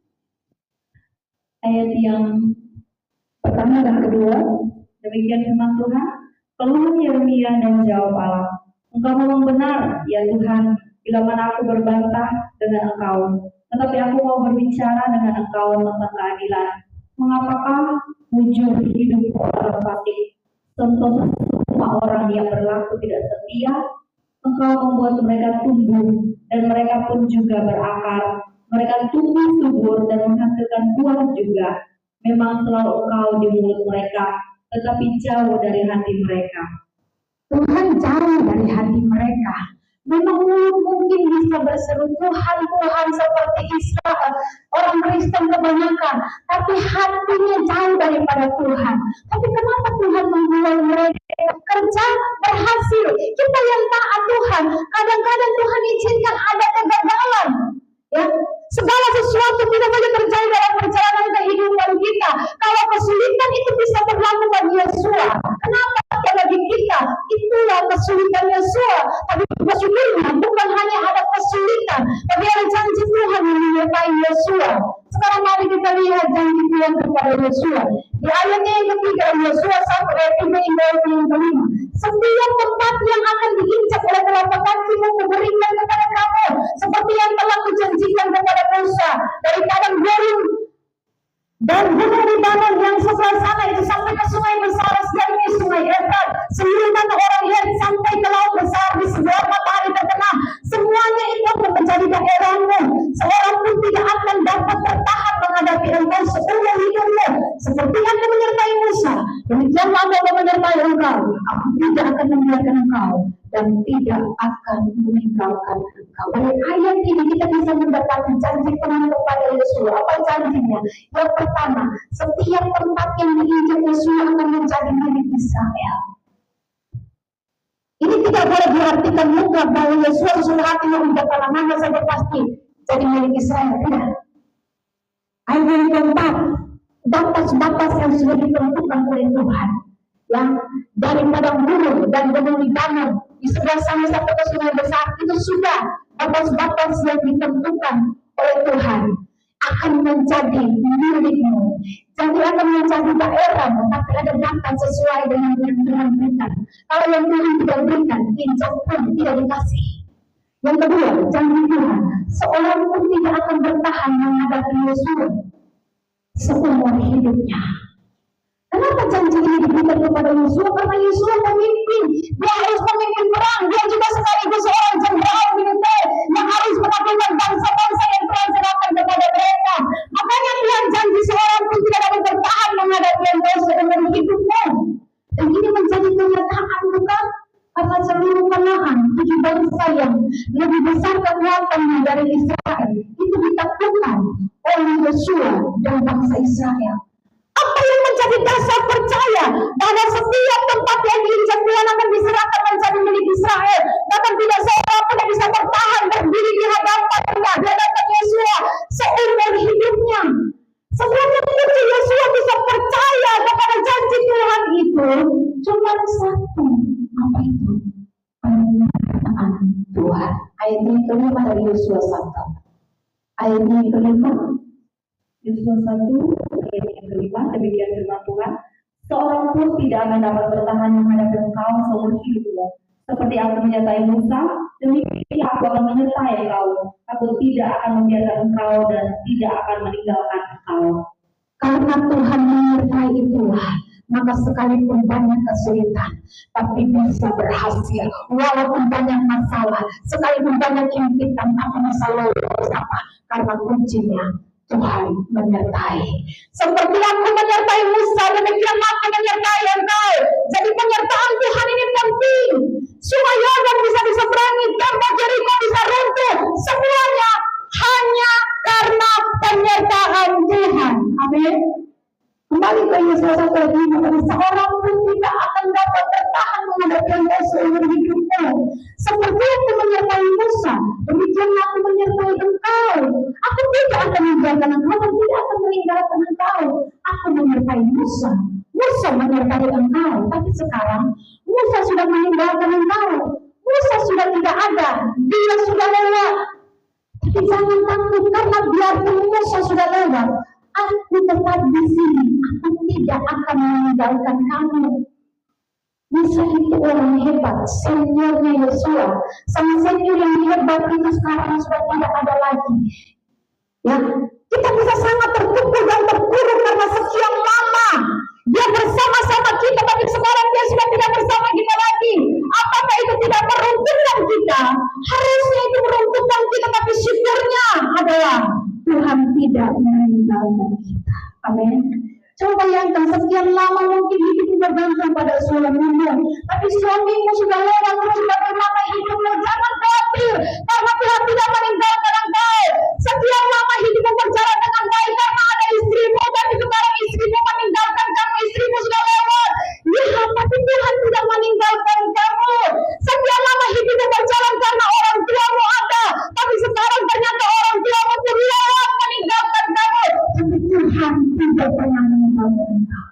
ayat yang Pertama dan kedua. demikian firman Tuhan, keluhan Yeremia dan jawab Allah, Engkau memang benar, ya Tuhan, bila mana aku berbantah dengan Engkau, tetapi aku mau berbicara dengan Engkau tentang keadilan. Mengapakah mujur hidup orang fasik, sentosa semua orang yang berlaku tidak setia? Engkau membuat mereka tumbuh, dan mereka pun juga berakar. Mereka tumbuh subur dan menghasilkan buah juga. Memang selalu Engkau di mulut mereka, tetapi jauh dari hati mereka. Tuhan jauh dari hati mereka. Memang mulut mungkin bisa berseru Tuhan, Tuhan seperti Israel, orang Kristen kebanyakan, tapi hatinya jauh daripada Tuhan. Tapi kenapa Tuhan membuat mereka kerja berhasil? Kita yang taat Tuhan, kadang-kadang Tuhan izinkan ada kegagalan. Ya, segala sesuatu tidak boleh terjadi dalam perjalanan kehidupan kita. Kalau kesulitan itu bisa berlaku bagi Yesua, kenapa bagi kita? Itulah kesulitan Yesua. Tapi bersyukurnya bukan hanya ada kesulitan, tapi ada janji Tuhan yang menyertai Yesua. Sekarang mari kita lihat janji Tuhan kepada Yesua. Di ayatnya yang ketiga, Yesua 1 ayat 3 hingga ayat yang kelima. Setiap tempat yang akan diinjak oleh telapak kakimu kuberikan kepada kamu, seperti yang telah kujanjikan kepada Musa, dari padang gurun dan gunung Libanon yang sebelah sana itu sampai ke sungai besar dari sungai Efrat, seluruh mata orang lihat sampai ke laut besar di sebelah matahari terbenam. Semuanya itu akan menjadi daerahmu. Seorang pun tidak akan dapat bertahan menghadapi engkau seumur hidupmu. Seperti yang aku menyertai Musa, demikianlah aku akan menyertai engkau. Aku tidak akan membiarkan engkau dan tidak akan meninggalkan engkau. Dari ayat ini kita bisa mendapati janji Tuhan kepada Yesua. Apa janjinya? Yang pertama, setiap tempat yang diinjak Yesua akan menjadi milik Israel. Ini tidak boleh diartikan mutlak bahwa Yesua sesuatu hati yang tanah mana saja pasti jadi milik Israel. Tidak. Ayat yang keempat, batas-batas yang sudah ditentukan oleh Tuhan. Yang dari padang gurun dan gunung Libanon di sebelah sana sampai ke sungai besar itu sudah batas-batas yang ditentukan oleh Tuhan akan menjadi milikmu. Jadi akan menjadi daerahmu, tapi ada batas sesuai dengan yang Tuhan berikan. Kalau yang Tuhan tidak berikan, injak pun tidak dikasih. Yang kedua, janji Tuhan, seorang pun tidak akan bertahan menghadapi Yesua seumur hidupnya. Kenapa janji ini diberikan kepada Yesua? Karena Yesua pemimpin, dia harus memimpin perang, dia juga sekaligus seorang jenderal militer yang harus menaklukkan bangsa-bangsa yang Tuhan serahkan kepada mereka. Makanya Tuhan janji seorang pun tidak dapat bertahan menghadapi engkau seumur hidupmu. Dan ini menjadi kenyataan bukan? Karena seluruh Kanaan, 7 bangsa yang lebih besar kekuatannya dari Israel itu ditaklukkan oleh Yesua dan bangsa Israel. Apa yang menjadi dasar percaya bahwa setiap tempat yang diinjak Tuhan akan diserahkan menjadi milik Israel, bahkan tidak seorang pun yang bisa bertahan berdiri di hadapannya, di hadapan Yesua seumur hidupnya. Sebenarnya kunci Yesua bisa percaya kepada janji Tuhan itu cuma satu. Apa itu? Pernyataan Tuhan. Ayat yang kelima dari Yesua 1. Ayat yang kelima. Yesua 1 ayat yang kelima, demikian firman Tuhan, Seorang pun tidak akan dapat bertahan menghadapi engkau seumur hidupmu. Seperti aku menyertai Musa, demikian aku akan menyertai engkau. Aku tidak akan membiarkan engkau dan tidak akan meninggalkan engkau. Karena Tuhan menyertai itulah, maka sekalipun banyak kesulitan, tapi bisa berhasil. Walaupun banyak masalah, sekalipun banyak impitan, tapi bisa lolos. Apa? Karena kuncinya Tuhan menyertai. Seperti aku menyertai Musa, demikian aku menyertai engkau. Jadi penyertaan Tuhan ini penting, supaya Yordan bisa diseberangi, tembok Yeriko bisa runtuh. Semuanya hanya karena penyertaan Tuhan. Amin. Kembali ke Yesaya 1:5, seorang pun tidak akan dapat bertahan menghadapi engkau seumur hidupmu. Seperti aku menyertai Musa, demikian aku menyertai engkau. Aku tidak akan meninggalkan engkau dan tidak akan meninggalkan engkau. Aku menyertai Musa. Musa menyertai engkau, tapi sekarang Musa sudah meninggalkan engkau. Musa sudah tidak ada, dia sudah lewat. Tapi jangan takut, karena biarpun Musa sudah lewat, aku tetap di sini. Aku tidak akan meninggalkan kamu. Musa itu orang hebat, seniornya Yosua. Sama senior yang hebat itu sekarang sudah tidak ada lagi. Ya, kita bisa sangat terpukul dan terpuruk karena sekian lama dia bersama-sama kita, tapi sekarang dia sudah tidak bersama kita lagi. Apakah itu tidak meruntuhkan kita? Harusnya itu meruntuhkan kita, tapi syukurnya adalah Tuhan tidak meninggalkan kita. Amin. Coba bayangkan, sekian lama mungkin hidupmu bergantung pada suamimu, tapi suamimu sudah lewat, terus bagaimana hidupmu? Jangan khawatir, karena Tuhan tidak meninggalkan engkau. Sekian lama hidupmu berjalan dengan baik karena ada istrimu, tapi sekarang istrimu meninggalkan kamu, istrimu sudah lewat. Ya, tapi Tuhan tidak meninggalkan kamu. Sekian lama hidupmu berjalan karena orang tuamu ada, tapi sekarang ternyata orang tuamu pun lewat meninggalkan kamu. Tapi Tuhan tidak pernah meninggalkan engkau.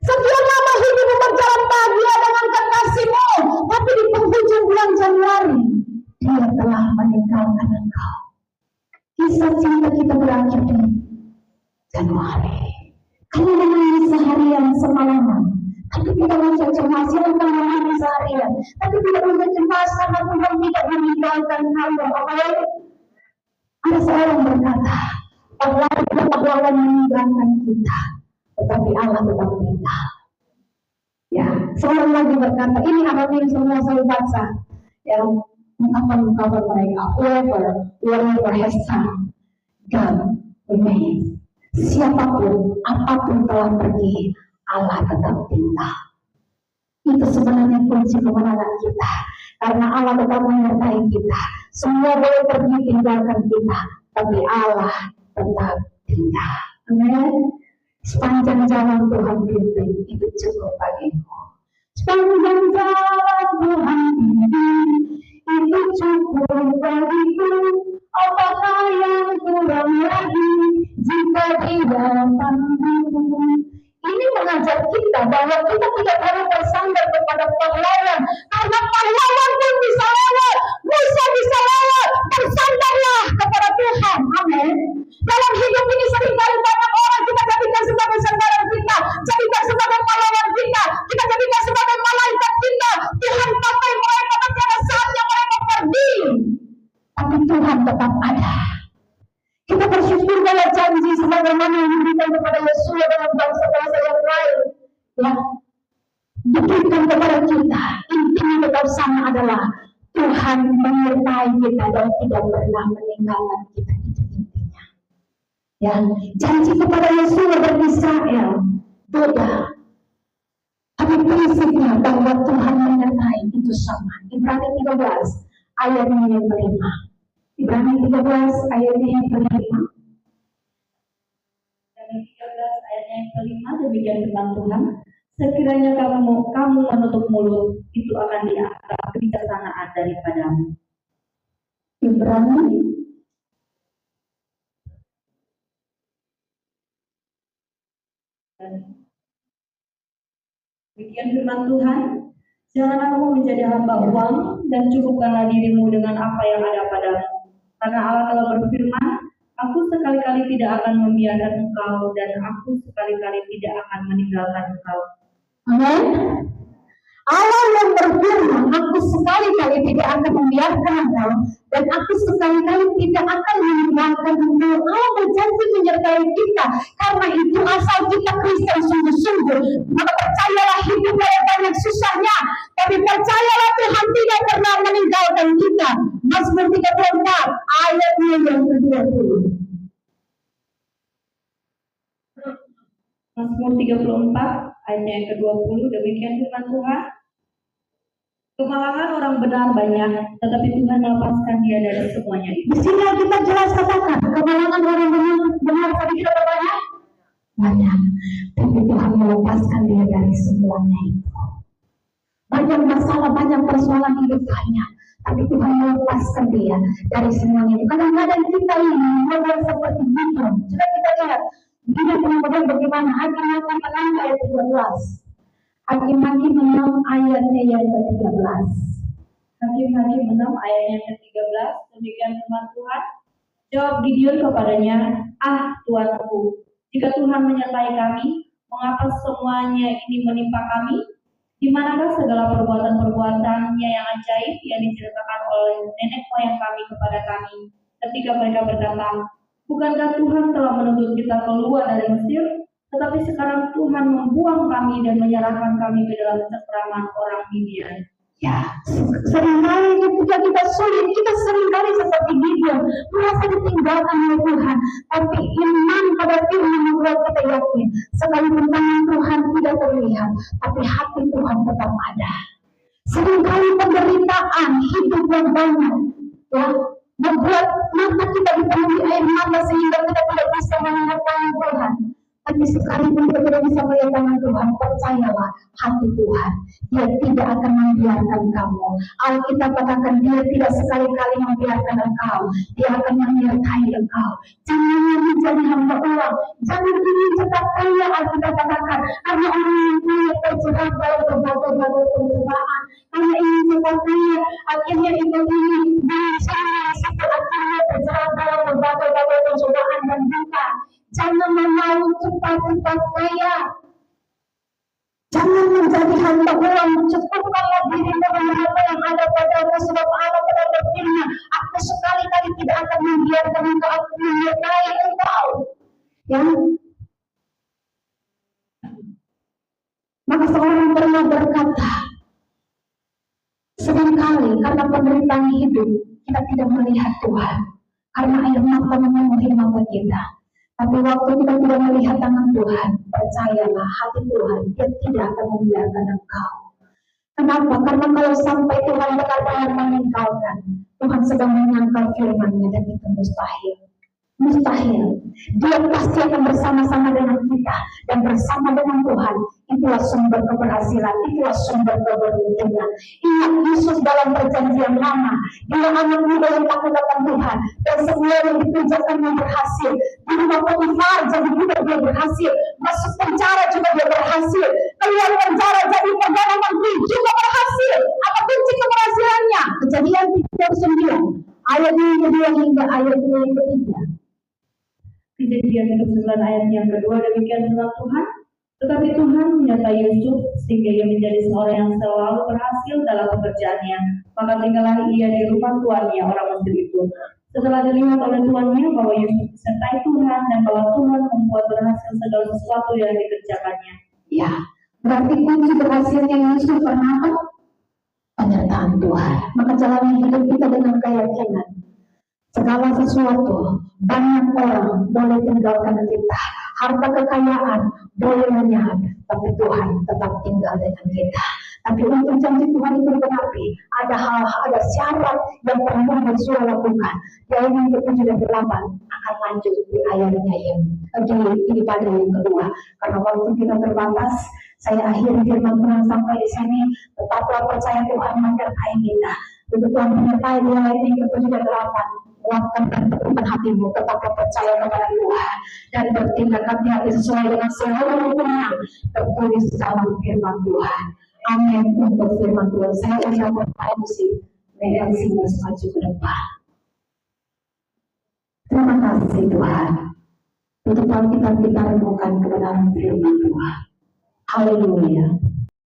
Sekian lama hidupmu berjalan bahagia dengan kekasihmu, tapi di penghujung bulan Januari dia telah meninggalkan engkau. Kisah cinta kita berakhir di Januari. Kamu menangis seharian semalaman, tapi tidak usah cemas. Silakan menangis seharian, tapi tidak usah cemas karena Tuhan tidak meninggalkan kamu. Amin. Ada seorang berkata, pahlawan meninggalkan kita, tetapi Allah tetap tinggal. Ya, seorang lagi berkata, ini anonim semua saya baca. Ya, ungkapan mereka, whoever has come, God remains. Siapapun, apapun telah pergi, Allah tetap tinggal. Itu sebenarnya kunci kemenangan kita, karena Allah tetap menyertai kita. Semua boleh pergi tinggalkan kita, tapi Allah tetap tinggal. Amin. Sepanjang jalan Tuhan pimpin, itu cukup bagiku. Sepanjang jalan Tuhan pimpin, itu cukup bagiku. Apakah yang kurang lagi jika Dia panggil? Ini mengajar kita bahwa kita tidak perlu bersandar kepada pahlawan, karena pahlawan pun bisa lewat, Musa bisa lewat. Bersandarlah kepada Tuhan. Amin. Dalam hidup ini seringkali banyak orang kita jadikan sebagai sandaran kita, jadikan sebagai pahlawan kita jadikan sebagai malaikat kita. Tuhan pakai mereka, tapi ada saatnya mereka pergi, tapi Tuhan tetap ada. Kita bersyukur bahwa janji sebagaimana yang diberikan kepada Yosua dengan bangsa-bangsa yang lain, ya, diberikan kepada kita. Intinya tetap sama adalah Tuhan menyertai kita dan tidak pernah meninggalkan kita. Itu intinya. Ya, janji kepada Yosua dan Israel beda, tapi prinsipnya bahwa Tuhan menyertai itu sama. Ibrani 13 ayatnya yang kelima. Ibrani 13 ayatnya yang kelima. Ibrani 13 ayatnya yang kelima, demikian firman Tuhan. Sekiranya kamu menutup mulut, itu akan dianggap kebijaksanaan daripadamu. Ibrani demikian firman Tuhan. Janganlah kamu menjadi hamba uang dan cukupkanlah dirimu dengan apa yang ada padamu. Karena Allah telah berfirman, Aku sekali-kali tidak akan membiarkan engkau, dan aku sekali-kali tidak akan meninggalkan engkau. Amin. Allah yang berfirman, aku sekali-kali tidak akan membiarkan engkau, dan aku sekali-kali tidak akan meninggalkan engkau. Allah berjanji menyertai kita. Karena itu asal kita Kristen sungguh-sungguh, maka percayalah hidup pada banyak susahnya, tapi percayalah Tuhan tidak pernah meninggalkan kita. Mazmur 34 ayatnya yang ke-20. Mazmur 34 ayatnya yang ke-20, demikian firman Tuhan. Kemalangan orang benar banyak, tetapi Tuhan melepaskan dia dari semuanya itu. Di sini kita jelas katakan, kemalangan orang benar tadi kita banyak, banyak, tapi Tuhan melepaskan dia dari semuanya itu. Banyak masalah, banyak persoalan hidup banyak, tapi Tuhan melepaskan dia dari semuanya itu. Kadang-kadang kita ini model seperti Gideon. Coba kita lihat, Gideon kemudian bagaimana? Hakim-hakim 6 ayat 13. Hakim-hakim 6 ayatnya yang ke-13. Hakim-hakim 6 ayatnya yang ke-13, demikian firman Tuhan. Jawab Gideon kepadanya, "Ah, Tuanku, jika Tuhan menyertai kami, mengapa semuanya ini menimpa kami? Di manakah segala perbuatan-perbuatannya yang ajaib yang diceritakan oleh nenek moyang kami kepada kami, ketika mereka berkata, bukankah Tuhan telah menuntut kita keluar dari Mesir? Tetapi sekarang Tuhan membuang kami dan menyerahkan kami ke dalam cengkraman orang Midian." Ya, seringkali ketika kita sulit, kita seringkali seperti Gideon, merasa ditinggalkan oleh Tuhan. Tapi iman pada firman membuat kita yakin, sekalipun tangan Tuhan tidak terlihat, tapi hati Tuhan tetap ada. Seringkali penderitaan, hidup yang banyak, ya, membuat mata kita dipenuhi air mata sehingga kita tidak bisa melihat tangan Tuhan. Tapi sekalipun kita tidak bisa melihat tangan Tuhan, percayalah hati Tuhan. Dia tidak akan membiarkan kamu. Alkitab katakan dia tidak sekali-kali membiarkan engkau. Dia akan menyertai engkau. Jangan menjadi hamba uang. Jangan ingin cepat kaya, Alkitab katakan. Karena orang yang kaya terjerat dalam berbagai-bagai pencobaan. Karena ingin cepat kaya, akhirnya ikut ini. Di situ akhirnya terjerat dalam berbagai-bagai pencobaan dan duka. Jangan mau cepat-cepat kaya. Jangan menjadi hamba uang. Cukupkanlah dirimu dengan apa yang ada padamu, sebab Allah telah berfirman, aku sekali-kali tidak akan membiarkan engkau, aku menyertai engkau. Ya. Maka seorang pernah berkata, seringkali karena penderitaan hidup kita tidak melihat Tuhan, karena air mata memenuhi mata kita. Tapi waktu kita tidak melihat tangan Tuhan, percayalah hati Tuhan, dia tidak akan membiarkan engkau. Kenapa? Karena kalau sampai Tuhan benar-benar meninggalkan, Tuhan sedang menyangkal firman-Nya dan itu mustahil. Mustahil. Dia pasti akan bersama-sama dengan kita dan bersama dengan Tuhan. Itulah sumber keberhasilan, itulah sumber keberuntungan. Ingat Yesus dalam perjanjian lama, dia anak muda yang takut akan Tuhan dan semua yang dikerjakannya berhasil. Di rumah Potifar jadi budak dia berhasil, masuk penjara juga dia berhasil, keluar penjara jadi perdana menteri juga berhasil. Apa kunci keberhasilannya? Kejadian 39 ayat yang kedua hingga ayat yang ketiga. Kejadian 39 ayat yang kedua, demikian firman Tuhan. Tetapi Tuhan menyertai Yusuf sehingga ia menjadi seorang yang selalu berhasil dalam pekerjaannya. Maka tinggallah ia di rumah tuannya orang Mesir itu. Setelah dilihat oleh tuannya bahwa Yusuf disertai Tuhan dan bahwa Tuhan membuat berhasil segala sesuatu yang dikerjakannya. Ya, berarti kunci berhasilnya Yusuf karena apa? Penyertaan Tuhan. Maka jalani hidup kita dengan keyakinan. Segala sesuatu, banyak orang boleh tinggalkan kita, harta kekayaan boleh lenyap, tapi Tuhan tetap tinggal dengan kita. Tapi untuk janji Tuhan itu berarti ada syarat yang perlu Yesus lakukan. Yang ini ke-7 dan 8 akan lanjut di ayatnya yang di pada yang kedua. Karena waktu kita terbatas, saya akhiri firman Tuhan sampai di sini. Tetaplah percaya Tuhan menyertai kita. Untuk Tuhan menyertai di ayat yang ke-7 dan 8. Kuatkan dan teguhkan hatimu, tetaplah percaya kepada Tuhan dan bertindak hati-hati sesuai dengan seluruh hukum yang tertulis dalam firman Tuhan. Amin. Untuk firman Tuhan, saya ucapkan musik BLC maju ke depan. Terima kasih Tuhan. Untuk Alkitab kita renungkan kebenaran firman Tuhan. Haleluya.